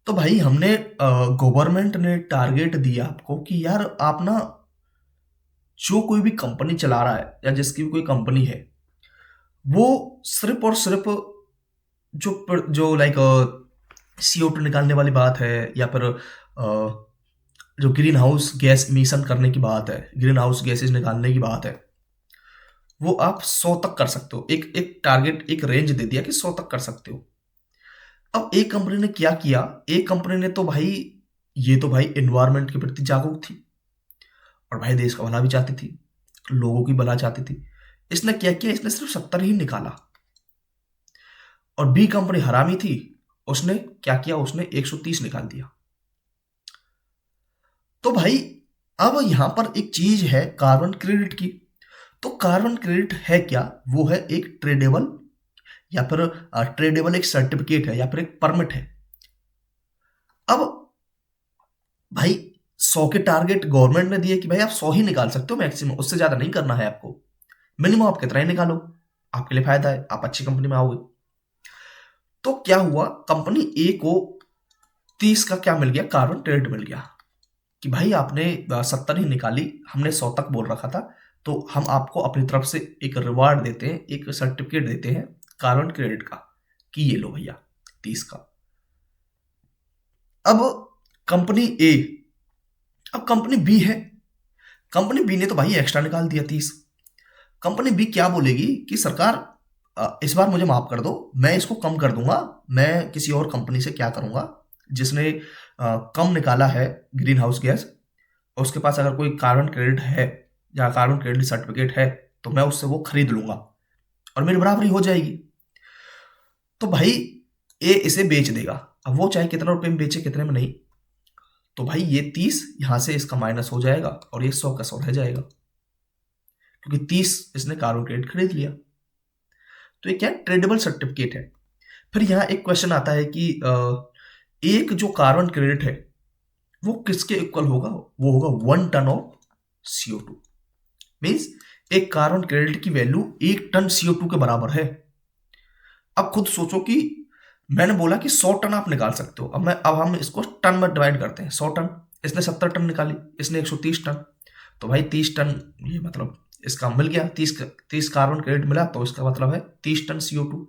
S1: तो भाई हमने गवर्नमेंट ने टारगेट दिया आपको कि यार आप ना, जो कोई भी कंपनी चला रहा है या जिसकी भी कोई कंपनी है, वो सिर्फ और सिर्फ जो लाइक CO2 निकालने वाली बात है, या फिर जो ग्रीन हाउस गैस मिशन करने की बात है, ग्रीन हाउस गैसेज निकालने की बात है, वो आप 100 तक कर सकते हो। एक एक टारगेट, एक रेंज दे दिया कि 100 तक कर सकते हो। अब एक कंपनी ने क्या किया, एक कंपनी ने तो भाई, ये तो भाई एनवायरमेंट के प्रति जागरूक थी और भाई देश का भला भी चाहती थी, लोगों की भला चाहती थी। इसने क्या किया, इसने सिर्फ 70 ही निकाला। और बी कंपनी हरामी थी, उसने क्या किया, उसने 130 निकाल दिया। तो भाई अब यहां पर एक चीज है कार्बन क्रेडिट की। तो कार्बन क्रेडिट है क्या? वो है एक ट्रेडेबल, या फिर ट्रेडेबल एक सर्टिफिकेट है, या फिर एक परमिट है। अब भाई 100 के टारगेट गवर्नमेंट ने दिए कि भाई आप 100 ही निकाल सकते हो मैक्सिमम, उससे ज्यादा नहीं करना है आपको। मिनिमम आप कितना ही निकालो, आपके लिए फायदा है, आप अच्छी कंपनी में आओगे। तो क्या हुआ, कंपनी ए को 30 का क्या मिल गया, कार्बन क्रेडिट मिल गया कि भाई आपने 70 ही निकाली, हमने 100 तक बोल रखा था, तो हम आपको अपनी तरफ से एक रिवार्ड देते हैं, एक सर्टिफिकेट देते हैं कार्बन क्रेडिट का कि ये लो भैया 30 का। अब कंपनी ए, अब कंपनी बी है, कंपनी बी ने तो भाई एक्स्ट्रा निकाल दिया 30। कंपनी बी क्या बोलेगी कि सरकार इस बार मुझे माफ कर दो, मैं इसको कम कर दूंगा, मैं किसी और कंपनी से क्या करूंगा जिसने कम निकाला है ग्रीन हाउस गैस, उसके पास अगर कोई कार्बन क्रेडिट है या कार्बन क्रेडिट सर्टिफिकेट है तो मैं उससे वो खरीद लूंगा और मेरी बराबरी हो जाएगी। तो भाई ए इसे बेच देगा, अब वो चाहे कितना रुपए में बेचे कितने में नहीं, तो भाई ये 30 यहां से इसका माइनस हो जाएगा और ये 100 का 100 रह जाएगा, क्योंकि 30 इसने कार्बन क्रेडिट खरीद लिया। तो ये क्या ट्रेडेबल सर्टिफिकेट है। फिर यहाँ एक क्वेश्चन आता है कि एक जो कार्बन क्रेडिट है वो किसके इक्वल होगा, वो होगा 1 टन ऑफ CO2। मीन्स एक कार्बन क्रेडिट की वैल्यू 1 टन CO2 के बराबर है। अब खुद सोचो कि मैंने बोला कि 100 टन आप निकाल सकते हो, अब हम इसको टन में डिवाइड करते हैं। 100 टन, इसने 70 टन निकाली, इसने 130 टन, तो भाई 30 टन, ये मतलब इसका मिल गया 30 कार्बन क्रेडिट मिला, तो इसका मतलब है 30 टन CO2।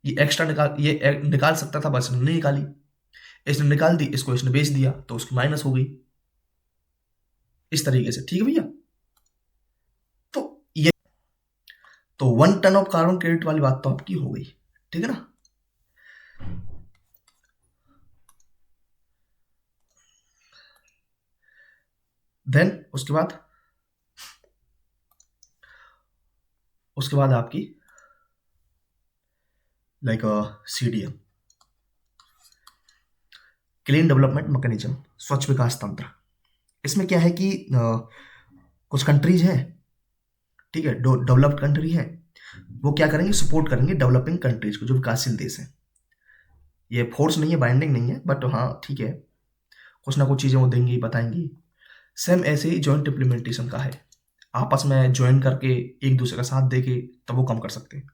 S1: ये एक्स्ट्रा निकाल सकता था, बस नहीं निकाली, इसने निकाल दी, इसको इसने बेच दिया तो उसकी माइनस हो गई इस तरीके से। ठीक है भैया, तो ये तो 1 टन ऑफ कार्बन क्रेडिट वाली बात तो आपकी हो गई, ठीक है ना। देन उसके बाद आपकी like CDM, clean development mechanism, स्वच्छ विकास तंत्र। इसमें क्या है कि कुछ कंट्रीज हैं, ठीक है, डेवलप्ड कंट्री है, वो क्या करेंगे, सपोर्ट करेंगे डेवलपिंग कंट्रीज को, जो विकासशील देश हैं। ये फोर्स नहीं है, बाइंडिंग नहीं है, बट हाँ ठीक है, कुछ ना कुछ चीज़ें वो देंगी, बताएंगी। सेम ऐसे ही जॉइंट इम्प्लीमेंटेशन का है, आपस में ज्वाइन करके एक दूसरे का साथ दे के तब वो कम कर सकते हैं।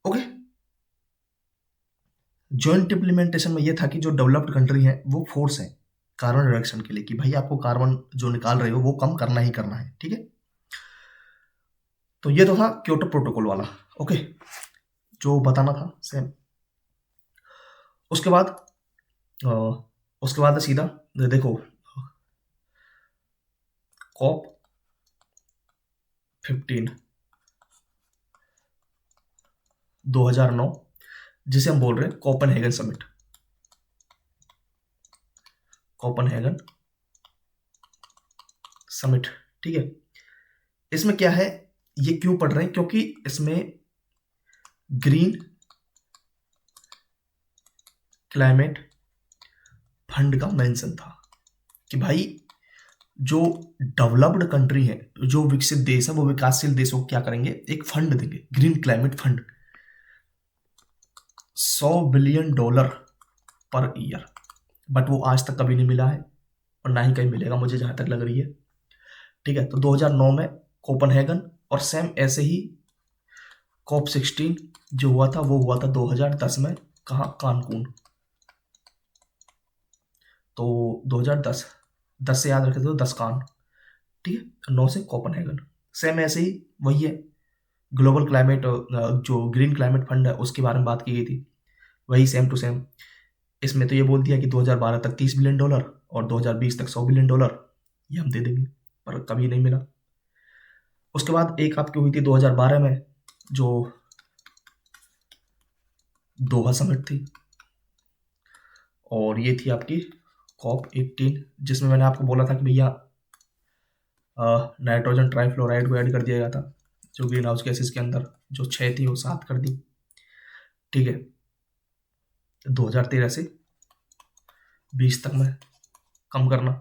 S1: ओके, जॉइंट इम्प्लीमेंटेशन में ये था कि जो डेवलप्ड कंट्री है वो फोर्स है कार्बन रिडक्शन के लिए, कि भाई आपको कार्बन जो निकाल रहे हो वो कम करना ही करना है, ठीक है। तो ये तो था क्योटो प्रोटोकॉल वाला। ओके, जो बताना था सेम। उसके बाद अ, उसके बाद सीधा देखो कॉप 15 2009, जिसे हम बोल रहे हैं कोपेनहेगन समिट, कोपेनहेगन समिट, ठीक है। इसमें क्या है, ये क्यों पढ़ रहे हैं, क्योंकि इसमें ग्रीन क्लाइमेट फंड का मेंशन था कि भाई जो डेवलप्ड कंट्री है, जो विकसित देश है, वो विकासशील देशों को क्या करेंगे, एक फंड देंगे, green climate fund, $100 billion per year. But वो आज तक कभी नहीं मिला है और ना ही कहीं मिलेगा, मुझे जहां तक लग रही है, ठीक है। तो 2009 में कोपेनहेगन, और सेम ऐसे ही कॉप 16 जो हुआ था वो हुआ था 2010 में, कहाँ, कानकून। तो 2010, 10 से याद रखे तो 10 कान, ठीक है, 9 से कोपेनहेगन। सेम ऐसे ही वही है, ग्लोबल क्लाइमेट जो ग्रीन क्लाइमेट फंड है उसके बारे में बात की गई थी, वही सेम टू सेम। इसमें तो ये बोल दिया कि 2012 तक $30 बिलियन और 2020 तक $100 बिलियन ये हम दे देंगे, पर कभी नहीं मिला। उसके बाद एक आपकी हुई थी 2012 में, जो दोहा समिट थी, और ये थी आपकी कॉप 18, जिसमें मैंने आपको बोला था कि भैया नाइट्रोजन ट्राइफ्लोराइड को ऐड कर दिया गया था, जो ग्रीन हाउस गैसेस के अंदर जो 6 थी वो 7 कर दी, ठीक है, 2013 से 20 तक में कम करना।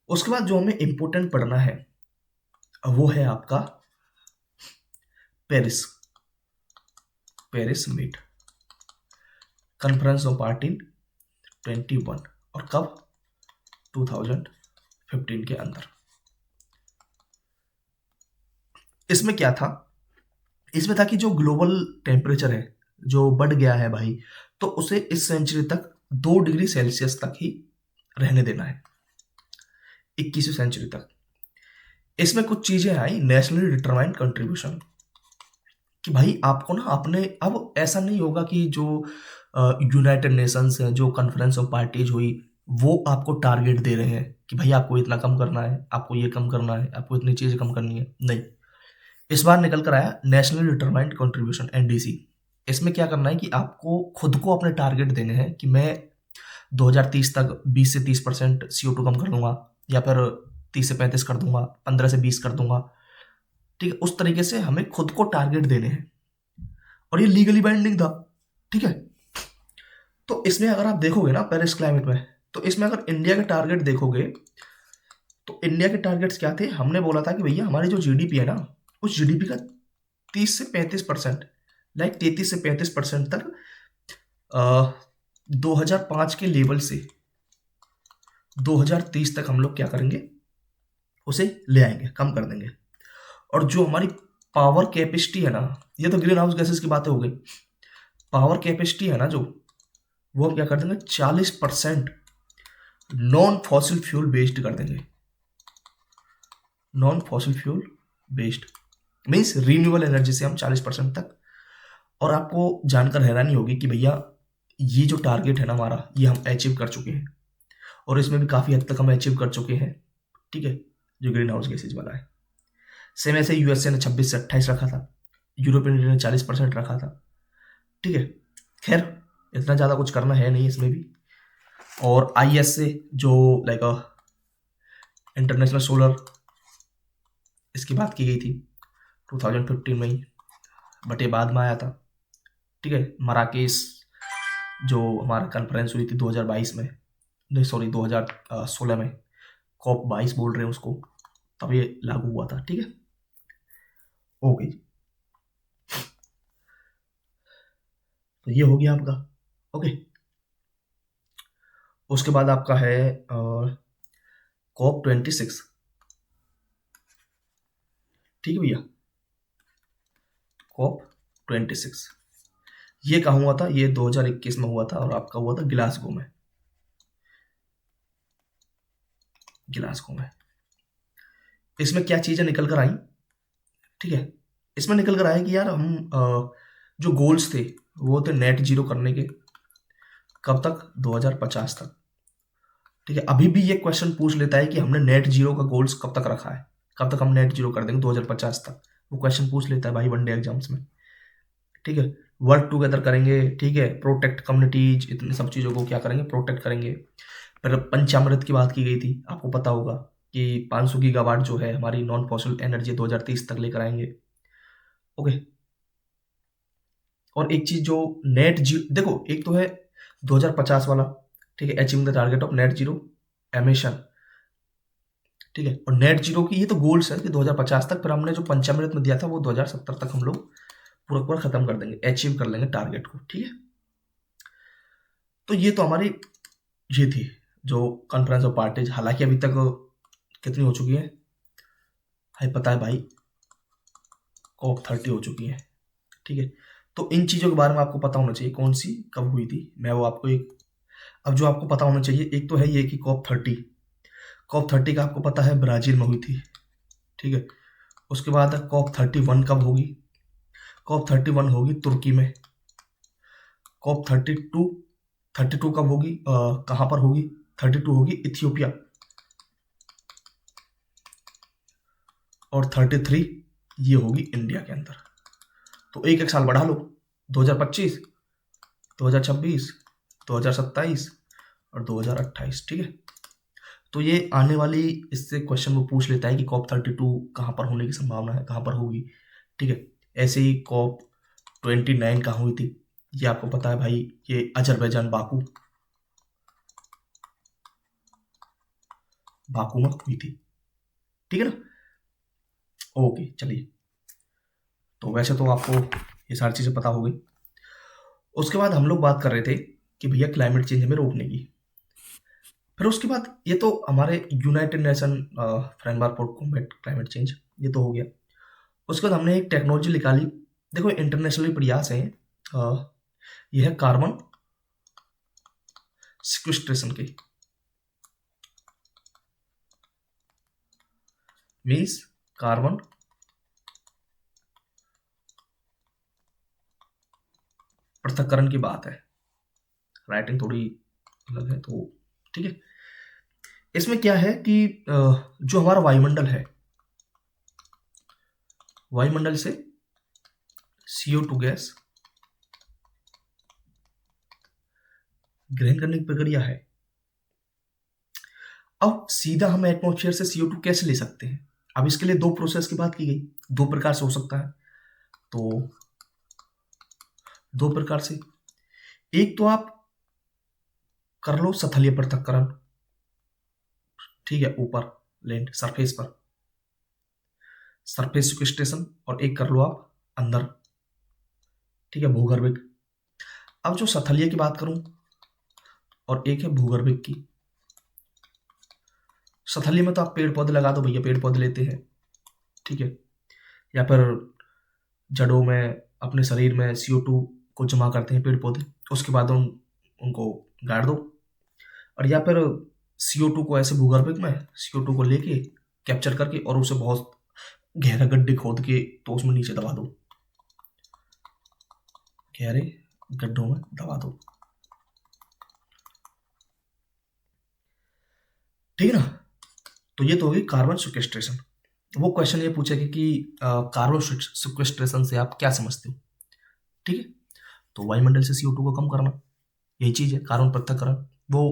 S1: उसके बाद जो हमें इंपोर्टेंट पढ़ना है वो है आपका Paris, Paris meet, conference of party 21, और कब, 2015 के अंदर। इसमें क्या था, इसमें था कि जो ग्लोबल टेम्परेचर है जो बढ़ गया है भाई, तो उसे इस सेंचुरी तक 2 डिग्री सेल्सियस तक ही रहने देना है, 21वीं सेंचुरी तक। इसमें कुछ चीजें आई नेशनली डिटरमाइंड कंट्रीब्यूशन, कि भाई आपको ना अपने, अब ऐसा नहीं होगा कि जो यूनाइटेड नेशंस है, जो कॉन्फ्रेंस ऑफ पार्टीज हुई, वो आपको टारगेट दे रहे हैं कि भाई आपको इतना कम करना है, आपको ये कम करना है, आपको इतनी चीजें कम करनी है। नहीं, इस बार निकल कर आया नेशनली डिटरमाइंड कंट्रीब्यूशन, एनडीसी। इसमें क्या करना है कि आपको खुद को अपने टारगेट देने हैं कि मैं 2030 तक 20 से 30% CO2 कम कर दूंगा, या फिर 30 से 35 कर दूंगा, 15 से 20 कर दूंगा। ठीक है, उस तरीके से हमें खुद को टारगेट देने हैं, और ये लीगली बाइंडिंग था। ठीक है, तो इसमें अगर आप देखोगे ना पेरिस क्लाइमेट में, तो इसमें अगर इंडिया के टारगेट देखोगे, तो इंडिया के टारगेट्स क्या थे? हमने बोला था कि भैया हमारी जो जीडीपी है ना, उस जीडीपी का 30 से 35%, लाइक 33 से 35% तक 2005 के लेवल से 2030 तक हम लोग क्या करेंगे, उसे ले आएंगे, कम कर देंगे। और जो हमारी पावर कैपेसिटी है ना, ये तो ग्रीन हाउस गैसेस की बातें हो गई, पावर कैपेसिटी है ना जो, वो हम क्या कर देंगे, 40% नॉन फॉसिल फ्यूल बेस्ड कर देंगे। Non fossil fuel based means renewable energy से हम 40% तक। और आपको जानकर हैरानी होगी कि भैया ये जो टारगेट है ना हमारा, ये हम अचीव कर चुके हैं, और इसमें भी काफ़ी हद तक हम अचीव कर चुके हैं। ठीक है, जो ग्रीन हाउस गैसेज वाला है। सेम ऐसे यूएसए ने 26 से 28 रखा था, यूरोपियन यूनियन ने 40% रखा था। ठीक है, खैर इतना ज़्यादा कुछ करना है नहीं इसमें भी। और आईएस से जो लाइक इंटरनेशनल सोलर, इसकी बात की गई थी 2015 में ही, बट ये बाद में आया था। ठीक है, मराकेश जो हमारा कॉन्फ्रेंस हुई थी 2022 में, नहीं सॉरी 2016 में, कॉप 22 बोल रहे हैं उसको, तब ये लागू हुआ था। ठीक है, ओके, तो ये हो गया आपका। ओके, उसके बाद आपका है कॉप 26। ठीक है भैया, कॉप 26 ये कहाँ हुआ था? ये 2021 में हुआ था, और आपका हुआ था ग्लासगो में। ग्लासगो में इसमें क्या चीज़ें निकल कर आई? ठीक है, इसमें निकल कर आया कि यार हम जो गोल्स थे वो थे नेट जीरो करने के। कब तक? 2050 तक। ठीक है, अभी भी ये क्वेश्चन पूछ लेता है कि हमने नेट जीरो का गोल्स कब तक रखा है, कब तक हम नेट जीरो कर देंगे 2050 तक। वो क्वेश्चन पूछ लेता है भाई वनडे एग्जाम्स में। ठीक है, वर्क टुगेदर करेंगे, ठीक है, प्रोटेक्ट कम्युनिटीज, इतनी सब चीज़ों को क्या करेंगे, प्रोटेक्ट करेंगे। फिर पंचामृत की बात की गई थी, आपको पता होगा कि 500 गीगावाट जो है हमारी नॉन फॉसिल एनर्जी 2030 तक लेकर आएंगे। ओके, और एक चीज जो नेट जीरो, देखो एक तो है 2050 वाला, ठीक है, achieving the target of net zero emission. ठीक है, और नेट जीरो की ये तो गोल्स है कि 2050 तक, फिर हमने जो पंचामृत में दिया था वो 2070 तक हम लोग पूरा पूरा खत्म कर देंगे, अचीव कर लेंगे टारगेट को। ठीक है, तो ये तो हमारी ये थी जो कॉन्फ्रेंस ऑफ पार्टीज। हालांकि अभी तक कितनी हो चुकी है, हाई पता है भाई, कॉप 30 हो चुकी है। ठीक है, तो इन चीज़ों के बारे में आपको पता होना चाहिए कौन सी कब हुई थी, मैं वो आपको एक, अब जो आपको पता होना चाहिए एक तो है ये कि कॉप 30, कॉप 30 का आपको पता है ब्राज़ील में हुई थी। ठीक है, उसके बाद कॉप 31 कब होगी? कॉप 31 होगी तुर्की में। कॉप 32 कब होगी, कहाँ पर होगी? 32 होगी इथियोपिया। और 33 ये होगी इंडिया के अंदर। तो एक एक साल बढ़ा लो, 2025, 2026, 2027 और 2028। ठीक है, तो ये आने वाली इससे क्वेश्चन वो पूछ लेता है कि कॉप 32 कहाँ पर होने की संभावना है, कहाँ पर होगी। ठीक है, ऐसे ही कॉप 29 कहाँ हुई थी, ये आपको पता है भाई, ये अजरबैजान बाकू, बाकू में हुई थी। ठीक है ना, ओके चलिए, तो वैसे तो आपको ये सारी चीज़ें पता हो गई। उसके बाद हम लोग बात कर रहे थे कि भैया क्लाइमेट चेंज हमें रोकने की। फिर उसके बाद ये तो हमारे United nation framework for combat climate change, ये तो हो गया। उसके बाद हमने एक टेक्नोलॉजी निकाली, देखो इंटरनेशनली प्रयास है, यह है कार्बन सिक्वेस्ट्रेशन की, मीन्स कार्बन पृथक्करण की बात है। राइटिंग थोड़ी अलग है तो ठीक है। इसमें क्या है कि जो हमारा वायुमंडल है, वायुमंडल से CO2 गैस ग्रहण करने की प्रक्रिया है। अब सीधा हम एटमॉस्फेयर से CO2 कैसे ले सकते हैं? अब इसके लिए दो प्रोसेस की बात की गई, दो प्रकार से हो सकता है। तो दो प्रकार से, एक तो आप कर लो सथलीय पृथक्करण, ठीक है, ऊपर लैंड सरफेस पर सरफेस सिक्वेस्ट्रेशन, और एक कर लो आप अंदर, ठीक है, भूगर्भिक। अब जो सथलीय की बात करूं और एक है भूगर्भिक की। सथलीय में तो आप पेड़ पौधे लगा दो भैया, पेड़ पौधे लेते हैं, ठीक है, या फिर जड़ों में अपने शरीर में CO2 को जमा करते हैं पेड़ पौधे, उसके बाद उनको गाड़ दो। और या फिर CO2 को ऐसे भूगर्भिक में CO2 को लेके कैप्चर करके और उसे बहुत गहरा गड्ढे खोद के तो उसमें नीचे दबा दो, गहरे गड्ढों में दबा दो, ठीक है ना। तो ये तो होगी कार्बन सिक्वेस्ट्रेशन। वो क्वेश्चन ये पूछेगा कि कार्बन सिक्वेस्ट्रेशन से आप क्या समझते हो, ठीक है। तो वायुमंडल से CO2 को कम करना, यही चीज है कार्बन पृथक्करण। वो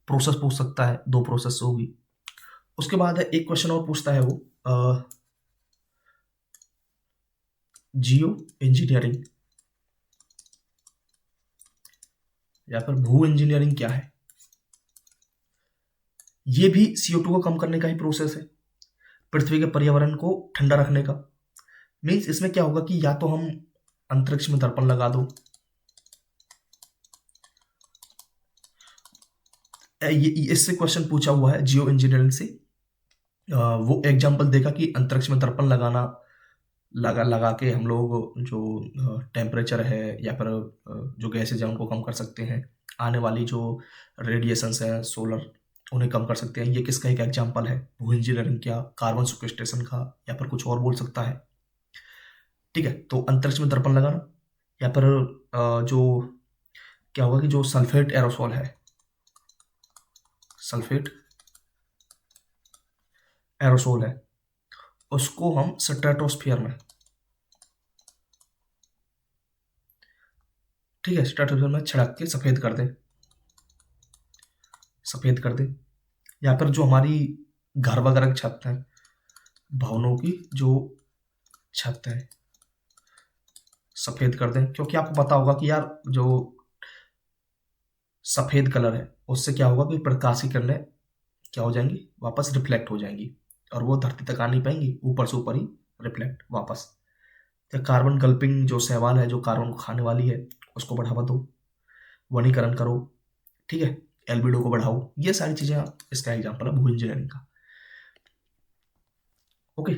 S1: प्रोसेस पूछ सकता है, दो प्रोसेस होगी। उसके बाद है एक क्वेश्चन और पूछता है वो, जियो इंजीनियरिंग या फिर भू इंजीनियरिंग क्या है। ये भी CO2 को कम करने का ही प्रोसेस है, पृथ्वी के पर्यावरण को ठंडा रखने का। मीन्स इसमें क्या होगा कि या तो हम अंतरिक्ष में दर्पण लगा दो, इससे क्वेश्चन पूछा हुआ है जियो इंजीनियरिंग से। वो एग्जांपल देगा कि अंतरिक्ष में दर्पण लगाना, लगा लगा के हम लोग जो टेम्परेचर है या फिर जो गैसेज है उनको कम कर सकते हैं, आने वाली जो रेडिएशंस है सोलर उन्हें कम कर सकते हैं। ये किसका एक एग्जांपल है, भू इंजीनियरिंग क्या, कार्बन सिक्वेस्ट्रेशन का, या फिर कुछ और बोल सकता है, ठीक है। तो अंतरिक्ष में दर्पण लगाना, या फिर जो क्या होगा कि जो सल्फेट एरोसोल है, सल्फेट एरोसोल है, उसको हम स्ट्रेटोस्फियर में, ठीक है, स्ट्रेटोस्फियर में छिड़क के सफेद कर दें, सफेद कर दें। या फिर जो हमारी घर वगैरह की छत है, भवनों की जो छत है, सफेद कर दें। क्योंकि आपको पता होगा कि यार जो सफेद कलर है उससे क्या होगा कि प्रकाश की किरणें क्या हो जाएंगी, वापस रिफ्लेक्ट हो जाएंगी, और वो धरती तक आ नहीं पाएंगी, ऊपर से ऊपर ही रिफ्लेक्ट वापस। या कार्बन गल्पिंग जो शैवाल है जो कार्बन को खाने वाली है उसको बढ़ावा दो, वनीकरण करो, ठीक है, एल्बिडो को बढ़ाओ। ये सारी चीजें इसका एग्जाम्पल है भू इंजीनियरिंग का, ओके।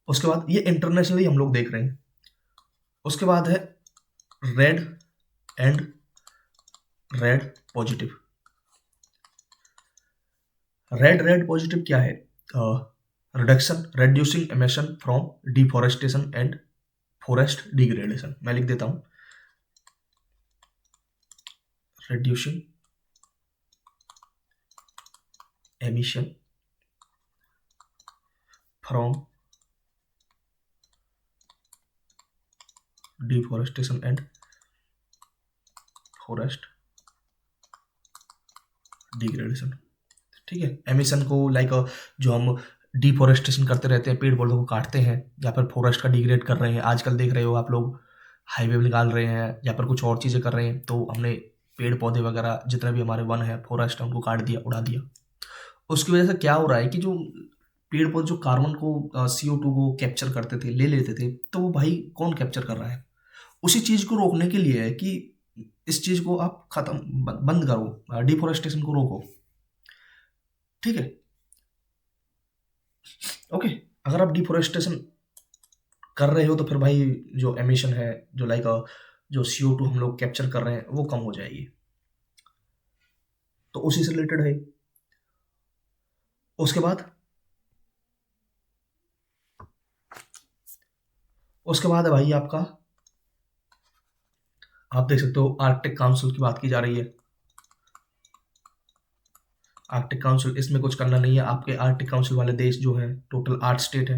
S1: उसके बाद ये इंटरनेशनली हम लोग देख रहे हैं। उसके बाद है red and red positive. Red positive क्या है, reduction reducing emission from deforestation and forest degradation. मैं लिख देता हूं, reducing emission from deforestation and forest degradation, ठीक है। एमिशन को लाइक जो हम डिफोरेस्टेशन करते रहते हैं, पेड़ पौधों को काटते हैं, या फिर फॉरेस्ट का डिग्रेड कर रहे हैं। आजकल देख रहे हो आप लोग हाईवे निकाल रहे हैं या फिर कुछ और चीज़ें कर रहे हैं, तो हमने पेड़ पौधे वगैरह जितने भी हमारे वन है, फॉरेस्ट है, उनको काट दिया, उड़ा दिया। उसकी वजह से क्या हो रहा है कि जो पेड़ पौधे जो कार्बन को CO2 को कैप्चर करते थे, ले लेते थे, तो वो भाई कौन कैप्चर कर रहा है। उसी चीज़ को रोकने के लिए है कि इस चीज़ को आप खत्म बंद करो, डिफोरेस्टेशन को रोको, ठीक है, ओके। अगर आप डिफोरेस्टेशन कर रहे हो तो फिर भाई जो एमिशन है, जो लाइक जो CO2 हम लोग कैप्चर कर रहे हैं वो कम हो जाएगी। तो उसी से रिलेटेड है। उसके बाद है भाई आपका, आप देख सकते हो आर्कटिक काउंसिल की बात की जा रही है। आर्कटिक काउंसिल, इसमें कुछ करना नहीं है, आपके आर्कटिक काउंसिल वाले देश जो हैं टोटल 8 स्टेट है।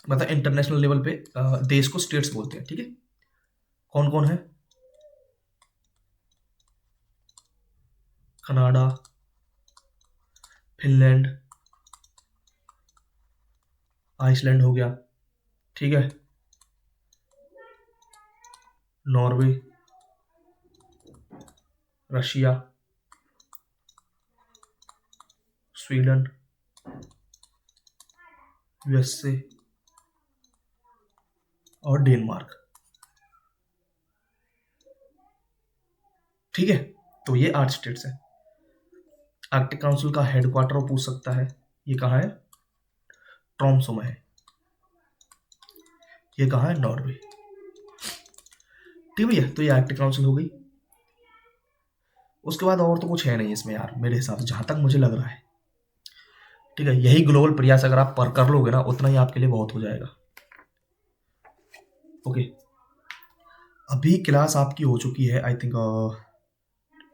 S1: मतलब इंटरनेशनल लेवल पे देश को स्टेट्स बोलते हैं, ठीक है। कौन कौन है? कनाडा, फिनलैंड, आइसलैंड हो गया, ठीक है, नॉर्वे, रशिया, स्वीडन, यूएसए और डेनमार्क, ठीक है। तो ये 8 स्टेट्स हैं। आर्कटिक काउंसिल का हेडक्वार्टर पूछ सकता है, ये कहाँ है? ट्रोम्सो में है। ये कहाँ है? नॉर्वे। ठीक भैया, तो ये आर्कटिक काउंसिल हो गई। उसके बाद और तो कुछ है नहीं इसमें यार, मेरे हिसाब से, जहां तक मुझे लग रहा है। ठीक है, यही ग्लोबल प्रयास अगर आप पर कर लोगे ना, उतना ही आपके लिए बहुत हो जाएगा। ओके, अभी क्लास आपकी हो चुकी है आई थिंक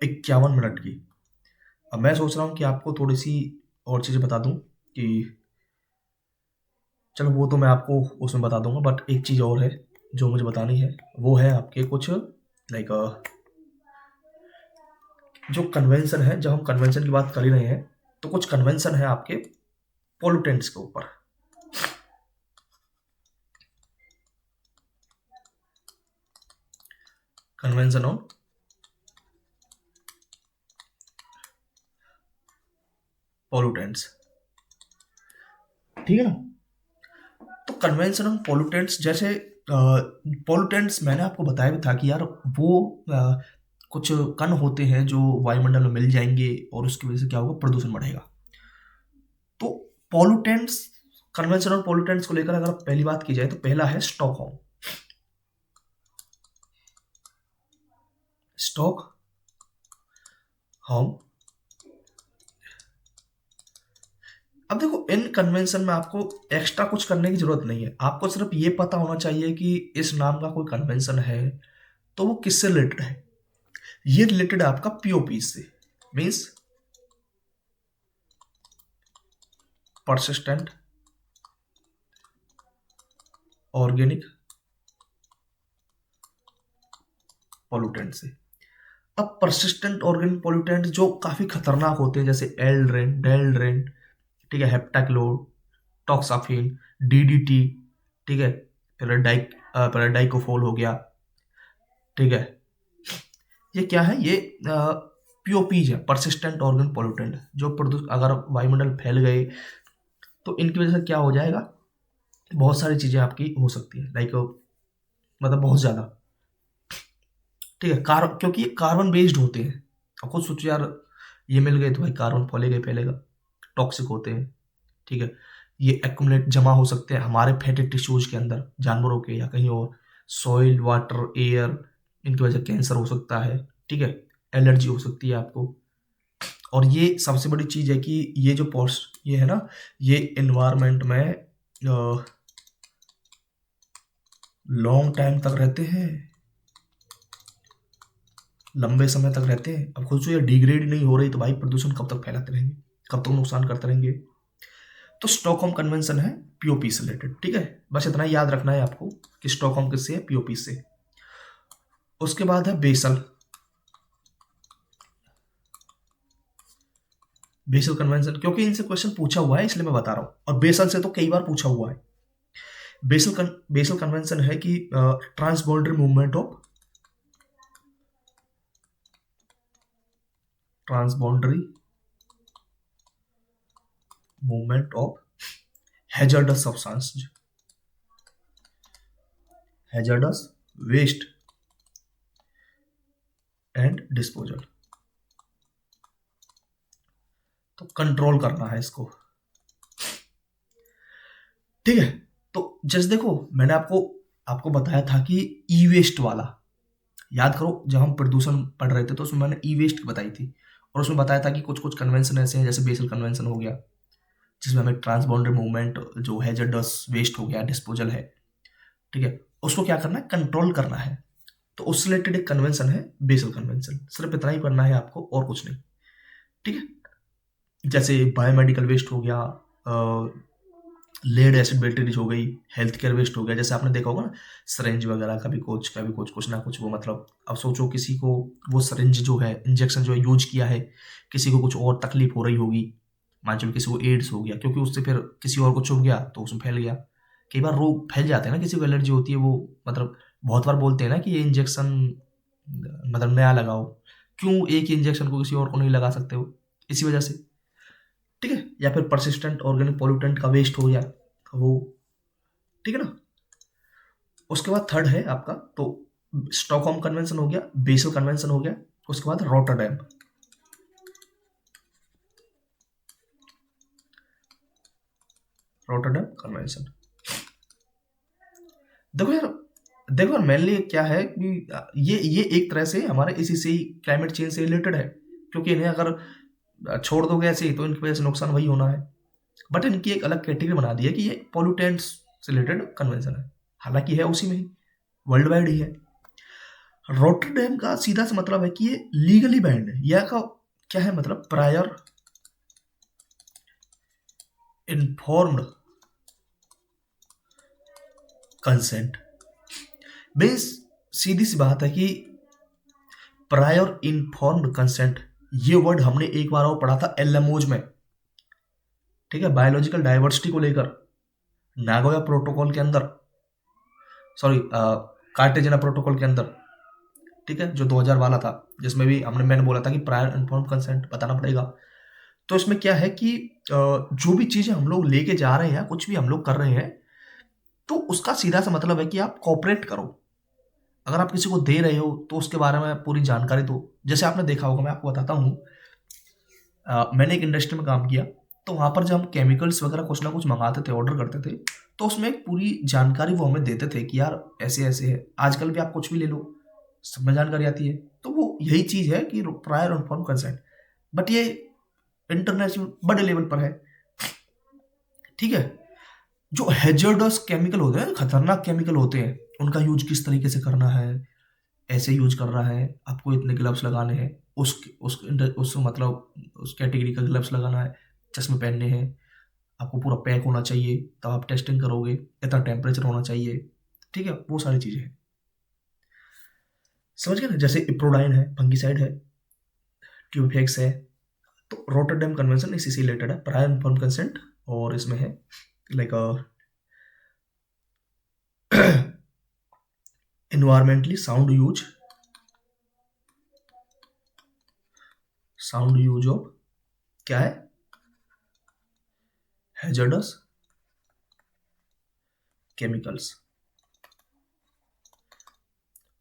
S1: 51 मिनट की। अब मैं सोच रहा हूँ कि आपको थोड़ी सी और चीज़ें बता दूँ कि, चलो वो तो मैं आपको उसमें बता दूंगा, बट एक चीज़ और है जो मुझे बतानी है, वो है आपके कुछ लाइक जो कन्वेंशन है। जब हम कन्वेंशन की बात कर ही रहे हैं, तो कुछ कन्वेंशन है आपके पोल्यूटेंट्स के ऊपर। कन्वेंशन ऑन पोल्यूटेंट्स, ठीक है ना। तो कन्वेंशन ऑन पोल्यूटेंट्स, जैसे पोल्यूटेंट्स मैंने आपको बताया भी था कि यार वो कुछ कण होते हैं जो वायुमंडल में मिल जाएंगे और उसकी वजह से क्या होगा? प्रदूषण बढ़ेगा। तो पोल्यूटेंट्स, कन्वेंशन ऑन पोल्यूटेंट्स को लेकर अगर पहली बात की जाए तो पहला है स्टॉकहोम। Stock home. अब देखो, इन कन्वेंशन में आपको एक्स्ट्रा कुछ करने की जरूरत नहीं है, आपको सिर्फ ये पता होना चाहिए कि इस नाम का कोई कन्वेंशन है तो वो किससे रिलेटेड है। ये रिलेटेड है आपका पीओपी से, मीन्स परसिस्टेंट ऑर्गेनिक पॉल्यूटेंट से। अब परसिस्टेंट ऑर्गेनिक पॉल्यूटेंट जो काफी खतरनाक होते हैं, जैसे एल्ड्रेन, डेल्ड्रेन, ठीक है, हेप्टाक्लोर, टॉक्साफिन, डीडीटी, ठीक है, पैराडाइकोफोल हो गया, ठीक है। ये क्या है? ये पीओपीज है, परसिस्टेंट ऑर्गन पॉल्यूटेंट, जो प्रदूष अगर वायुमंडल फैल गए तो इनकी वजह से क्या हो जाएगा? बहुत सारी चीजें आपकी हो सकती है, लाइक मतलब बहुत ज्यादा, ठीक है। क्योंकि ये कार्बन बेस्ड होते हैं। अब खुद सोचो यार, ये मिल गए तो भाई कार्बन फैलेगा ही फैलेगा, टॉक्सिक होते हैं, ठीक है। ये एक्यूमुलेट जमा हो सकते हैं हमारे फैटी टिश्यूज के अंदर, जानवरों के या कहीं और, सॉइल, वाटर, एयर, इनकी वजह से कैंसर हो सकता है, ठीक है, एलर्जी हो सकती है आपको। और ये सबसे बड़ी चीज है कि ये जो पोस्ट ये है ना, ये इन्वायरमेंट में लॉन्ग टाइम तक रहते हैं, लंबे समय तक रहते हैं। अब खुद से ये डिग्रेड नहीं हो रही तो भाई प्रदूषण कब तक फैलाते रहेंगे, कब तक नुकसान करते रहेंगे। तो स्टॉकहोम कन्वेंशन है पीओपी से रिलेटेड, ठीक है। बस इतना ही याद रखना है आपको कि स्टॉकहोम किससे है? पीओपी से। उसके बाद है बेसल। बेसल कन्वेंशन, क्योंकि इनसे क्वेश्चन पूछा हुआ है इसलिए मैं बता रहा हूं, और बेसल से तो कई बार पूछा हुआ है। बेसल कन्वेंशन है कि transboundary movement of hazardous substance, hazardous waste and disposal. तो कंट्रोल करना है इसको, ठीक है। तो जस्ट देखो, मैंने आपको आपको बताया था कि ई वेस्ट वाला, याद करो जब हम प्रदूषण पढ़ रहे थे तो उसमें मैंने ई वेस्ट बताई थी, और उसमें बताया था कि कुछ कुछ कन्वेंशन ऐसे हैं, जैसे बेसल कन्वेंशन हो गया, जिसमें हमें ट्रांसबाउंडरी मूवमेंट जो हैजर्डस वेस्ट हो गया, डिस्पोजल है, ठीक है, उसको क्या करना है, कंट्रोल करना है। तो उससे रिलेटेड एक कन्वेंशन है बेसल कन्वेंशन। सिर्फ इतना ही पढ़ना है आपको और कुछ नहीं, ठीक है। जैसे बायोमेडिकल वेस्ट हो गया, लेड एसिड बैटरीज हो गई, हेल्थ केयर वेस्ट हो गया। जैसे आपने देखा होगा ना, सरेंज वगैरह, कभी कुछ ना कुछ, वो मतलब अब सोचो किसी को वो सरेंज जो है, इंजेक्शन जो है यूज किया है, किसी को कुछ और तकलीफ हो रही होगी, मान चलो किसी को एड्स हो गया, क्योंकि उससे फिर किसी और को चुभ गया तो उसमें फैल गया। कई बार रोग फैल जाते हैं ना, किसी को एलर्जी होती है, वो मतलब बहुत बार बोलते हैं ना कि ये इंजेक्शन मतलब नया लगाओ, क्यों एक ही इंजेक्शन को किसी और को नहीं लगा सकते हो, इसी वजह से, ठीक है। या फिर परसिस्टेंट ऑर्गेनिक पोल्यूटेंट का वेस्ट हो गया वो, ठीक है ना। उसके बाद थर्ड है आपका, तो स्टॉकहोम कन्वेंशन हो गया, बेसल कन्वेंशन हो गया, उसके बाद रॉटरडैम, रॉटरडैम कन्वेंशन। देखो यार, देखो यार, मेनली क्या है कि ये एक तरह से हमारे इसी से ही क्लाइमेट चेंज से रिलेटेड है, क्योंकि इन्हें अगर छोड़ दोगे ऐसे ही तो इनकी वजह से नुकसान वही होना है। बट इनकी एक अलग कैटेगरी बना दी है कि ये पोल्यूटेंट्स से रिलेटेड कन्वेंशन है, हालांकि है उसी में ही, वर्ल्ड वाइड ही है। रॉटरडैम का सीधा सा मतलब है कि ये लीगली बैंड है, यह का क्या है मतलब, प्रायर इन्फॉर्म्ड कंसेंट। मीन्स सीधी सी बात है कि प्रायर इन्फॉर्म्ड कंसेंट, ये वर्ड हमने एक बार और पढ़ा था एलएमओज में, ठीक है, बायोलॉजिकल डाइवर्सिटी को लेकर, नागोया प्रोटोकॉल के अंदर, सॉरी कार्टेजना प्रोटोकॉल के अंदर, ठीक है, जो 2000 वाला था, जिसमें भी मैंने बोला था कि प्रायर इन्फॉर्म्ड कंसेंट बताना पड़ेगा। तो इसमें क्या है कि जो भी चीजें हम लोग लेके जा रहे हैं, कुछ भी हम लोग कर रहे हैं, तो उसका सीधा सा मतलब है कि आप कोऑपरेट करो। अगर आप किसी को दे रहे हो तो उसके बारे में पूरी जानकारी दो। जैसे आपने देखा होगा, मैं आपको बताता हूँ, मैंने एक इंडस्ट्री में काम किया, तो वहाँ पर जब हम केमिकल्स वगैरह कुछ ना कुछ मंगाते थे, ऑर्डर करते थे, तो उसमें एक पूरी जानकारी वो हमें देते थे कि यार ऐसे ऐसे है। आजकल भी आप कुछ भी ले लो, सब में जानकारी आती है। तो वो यही चीज़ है कि प्रायर इन्फॉर्म कंसेंट, बट ये इंटरनेशनल बड़े लेवल पर है, ठीक है। जो हैजर्डस केमिकल होते हैं, खतरनाक केमिकल होते हैं, उनका यूज किस तरीके से करना है, ऐसे यूज कर रहा है, आपको इतने ग्लव्स लगाने हैं, उस मतलब उस कैटेगरी का ग्लव्स लगाना है, चश्मे पहनने हैं, आपको पूरा पैक होना चाहिए, तब आप टेस्टिंग करोगे, इतना टेम्परेचर होना चाहिए, ठीक है, वो सारी चीज़ें हैं। समझ गए ना, जैसे इप्रोडाइन है, फंगिसाइड है, ट्यूबफेक्स है। तो रोटरडैम कन्वेंशन इसी से रिलेटेड है, प्रायर इन्फॉर्म कंसेंट, और इसमें है like environmentally sound use of क्या है, हैजर्डस केमिकल्स।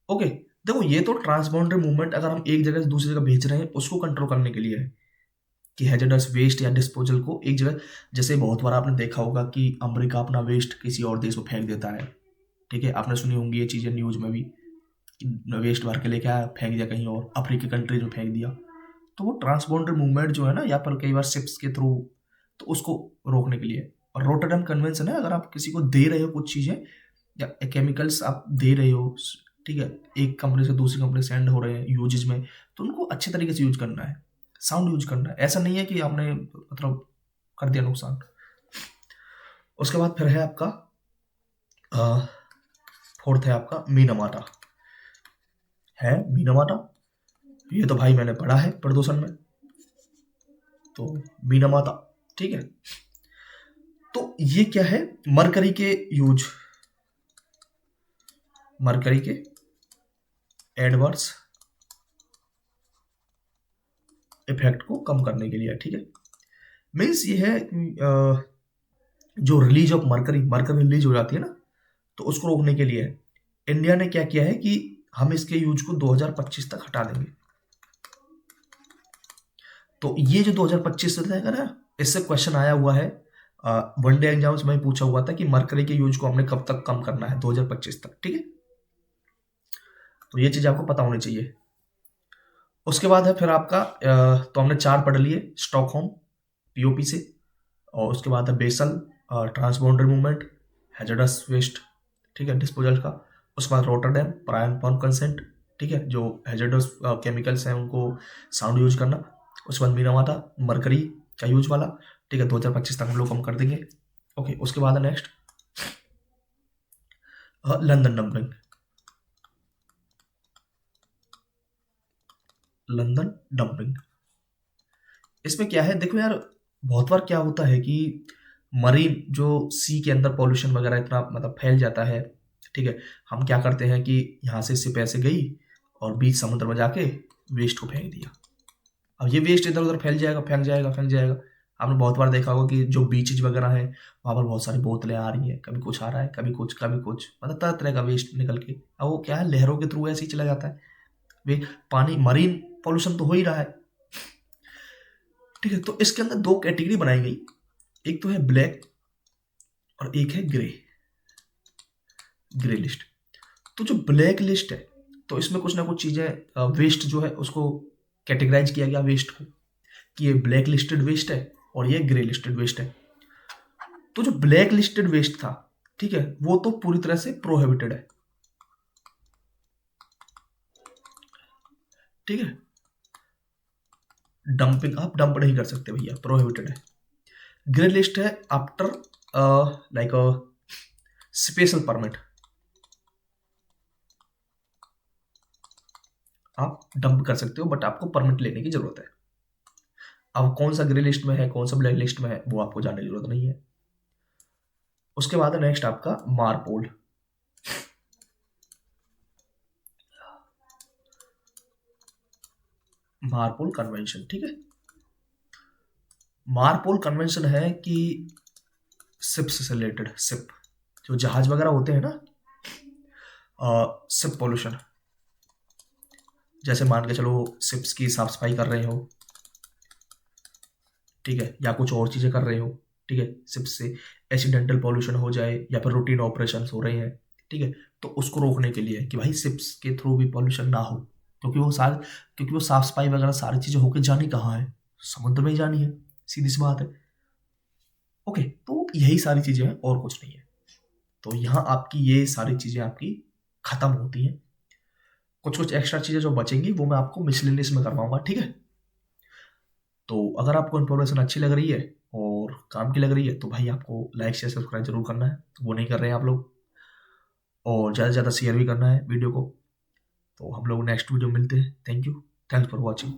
S1: ओके, देखो ये तो ट्रांसबाउंडरी मूवमेंट अगर हम एक जगह से दूसरी जगह भेज रहे हैं उसको कंट्रोल करने के लिए है, कि हैजर्डस वेस्ट या डिस्पोजल को एक जगह, जैसे बहुत बार आपने देखा होगा कि अमेरिका अपना वेस्ट किसी और देश में फेंक देता है, ठीक है, आपने सुनी होंगी ये चीज़ें न्यूज में भी, वेस्ट भर के लेके आया, फेंक दिया कहीं और, अफ्रीकी कंट्रीज में फेंक दिया। तो वो ट्रांसबाउंडरी मूवमेंट जो है ना, या पर कई बार शिप्स के थ्रू, तो उसको रोकने के लिए। और रोटरडैम कन्वेंशन है, अगर आप किसी को दे रहे हो कुछ चीज़ें या केमिकल्स आप दे रहे हो, ठीक है, एक कंपनी से दूसरी कंपनी सेंड हो रहे हैं यूजेज में, तो उनको अच्छे तरीके से यूज करना है, साउंड यूज करना है। ऐसा नहीं है कि आपने मतलब कर दिया नुकसान। उसके बाद फिर है आपका फोर्थ है आपका मीनामाटा, है मीनामाटा, ये तो भाई मैंने पढ़ा है प्रदूषण में, तो मीनामाता, ठीक है। तो ये क्या है, मरकरी के यूज, मरकरी के एडवर्स इफेक्ट को कम करने के लिए, ठीक है। मीन्स ये है जो release of mercury, mercury release हो जाती है ना, तो उसको रोकने के लिए इंडिया ने क्या किया है कि हम इसके यूज को 2025 तक हटा देंगे। तो ये जो 2025 से तय करा, इससे क्वेश्चन आया हुआ है, वनडे एग्जाम्स में पूछा हुआ था कि मरकरी के यूज को हमने कब तक कम करना है, 2025 तक, ठीक है। तो ये चीज आपको पता होनी चाहिए। उसके बाद है फिर आपका तो हमने 4 पढ़ लिए, स्टॉकहोम पीओपी से, और उसके बाद है बेसल ट्रांसबाउंडरी मूवमेंट, हैजार्डस वेस्ट, ठीक है, डिस्पोजल का। उसके बाद रोटरडैम प्रायन पॉन कंसेंट, ठीक है, जो हैजार्डस केमिकल्स हैं उनको साउंड यूज करना। उसके बाद मीनामाता मरकरी का यूज वाला, ठीक है, 2025 तक हम लोग कम कर देंगे। ओके, उसके बाद next London dumping. London dumping इसमें क्या है, देखो यार, बहुत बार क्या होता है कि मरीन जो सी के अंदर पॉल्यूशन वगैरह इतना मतलब फैल जाता है, ठीक है, हम क्या करते हैं कि यहाँ से शिप ऐसे गई और बीच समुद्र में जाके वेस्ट को फेंक दिया। अब ये वेस्ट इधर उधर फैल जाएगा, फेंक जाएगा, फेंक जाएगा। आपने बहुत बार देखा होगा कि जो बीचेज वगैरह है वहाँ पर बहुत सारी बोतलें आ रही हैं, कभी कुछ आ रहा है, कभी कुछ, मतलब तरह तरह का वेस्ट निकल के, अब वो क्या है, लहरों के थ्रू ऐसे ही चला जाता है। वे पानी मरीन पॉल्यूशन तो हो ही रहा है, ठीक है। तो इसके अंदर दो कैटेगरी बनाई गई, एक तो है ब्लैक और एक है ग्रे, ग्रे लिस्ट। तो जो ब्लैक लिस्ट है, तो इसमें कुछ ना कुछ चीजें वेस्ट जो है उसको कैटेगराइज किया गया वेस्ट को, कि ये ब्लैक लिस्टेड वेस्ट है और ये ग्रे लिस्टेड वेस्ट है। तो जो ब्लैक लिस्टेड वेस्ट था, ठीक है, वो तो पूरी तरह से प्रोहिबिटेड है, ठीक है, डंपिंग आप डंप नहीं कर सकते भैया, प्रोहिबिटेड है। ग्रे लिस्ट है आफ्टर लाइक स्पेशल परमिट, आप डंप कर सकते हो बट आपको परमिट लेने की जरूरत है। अब कौन सा ग्रे लिस्ट में है, कौन सा ब्लैक लिस्ट में है, वो आपको जानने की जरूरत नहीं है। उसके बाद है नेक्स्ट आपका मारपोल। मारपोल कन्वेंशन, ठीक है, मारपोल कन्वेंशन है कि शिप से रिलेटेड, शिप जो जहाज वगैरह होते हैं ना, शिप पॉल्यूशन, जैसे मान के चलो शिप्स की साफ सफाई कर रहे हो, ठीक है, या कुछ और चीजें कर रहे हो, ठीक है, शिप्स से एक्सीडेंटल पॉल्यूशन हो जाए या फिर रूटीन ऑपरेशन हो रहे हैं, ठीक है, तो उसको रोकने के लिए कि भाई शिप्स के थ्रू भी पॉल्यूशन ना हो, क्योंकि वो साफ सफाई वगैरह सारी चीजें होकर जानी कहाँ है, समुद्र में ही जानी है, सीधी सी बात है। ओके, तो यही सारी चीजें हैं और कुछ नहीं है। तो यहाँ आपकी ये सारी चीजें आपकी खत्म होती हैं। कुछ कुछ एक्स्ट्रा चीजें जो बचेंगी वो मैं आपको मिसलेनियस में करवाऊंगा, ठीक है। तो अगर आपको इन्फॉर्मेशन अच्छी लग रही है और काम की लग रही है तो भाई आपको लाइक शेयर सब्सक्राइब जरूर करना है, वो नहीं कर रहे हैं आप लोग, और ज़्यादा से ज़्यादा शेयर भी करना है वीडियो को। तो हम लोग नेक्स्ट वीडियो मिलते हैं। Thank you, thanks for watching.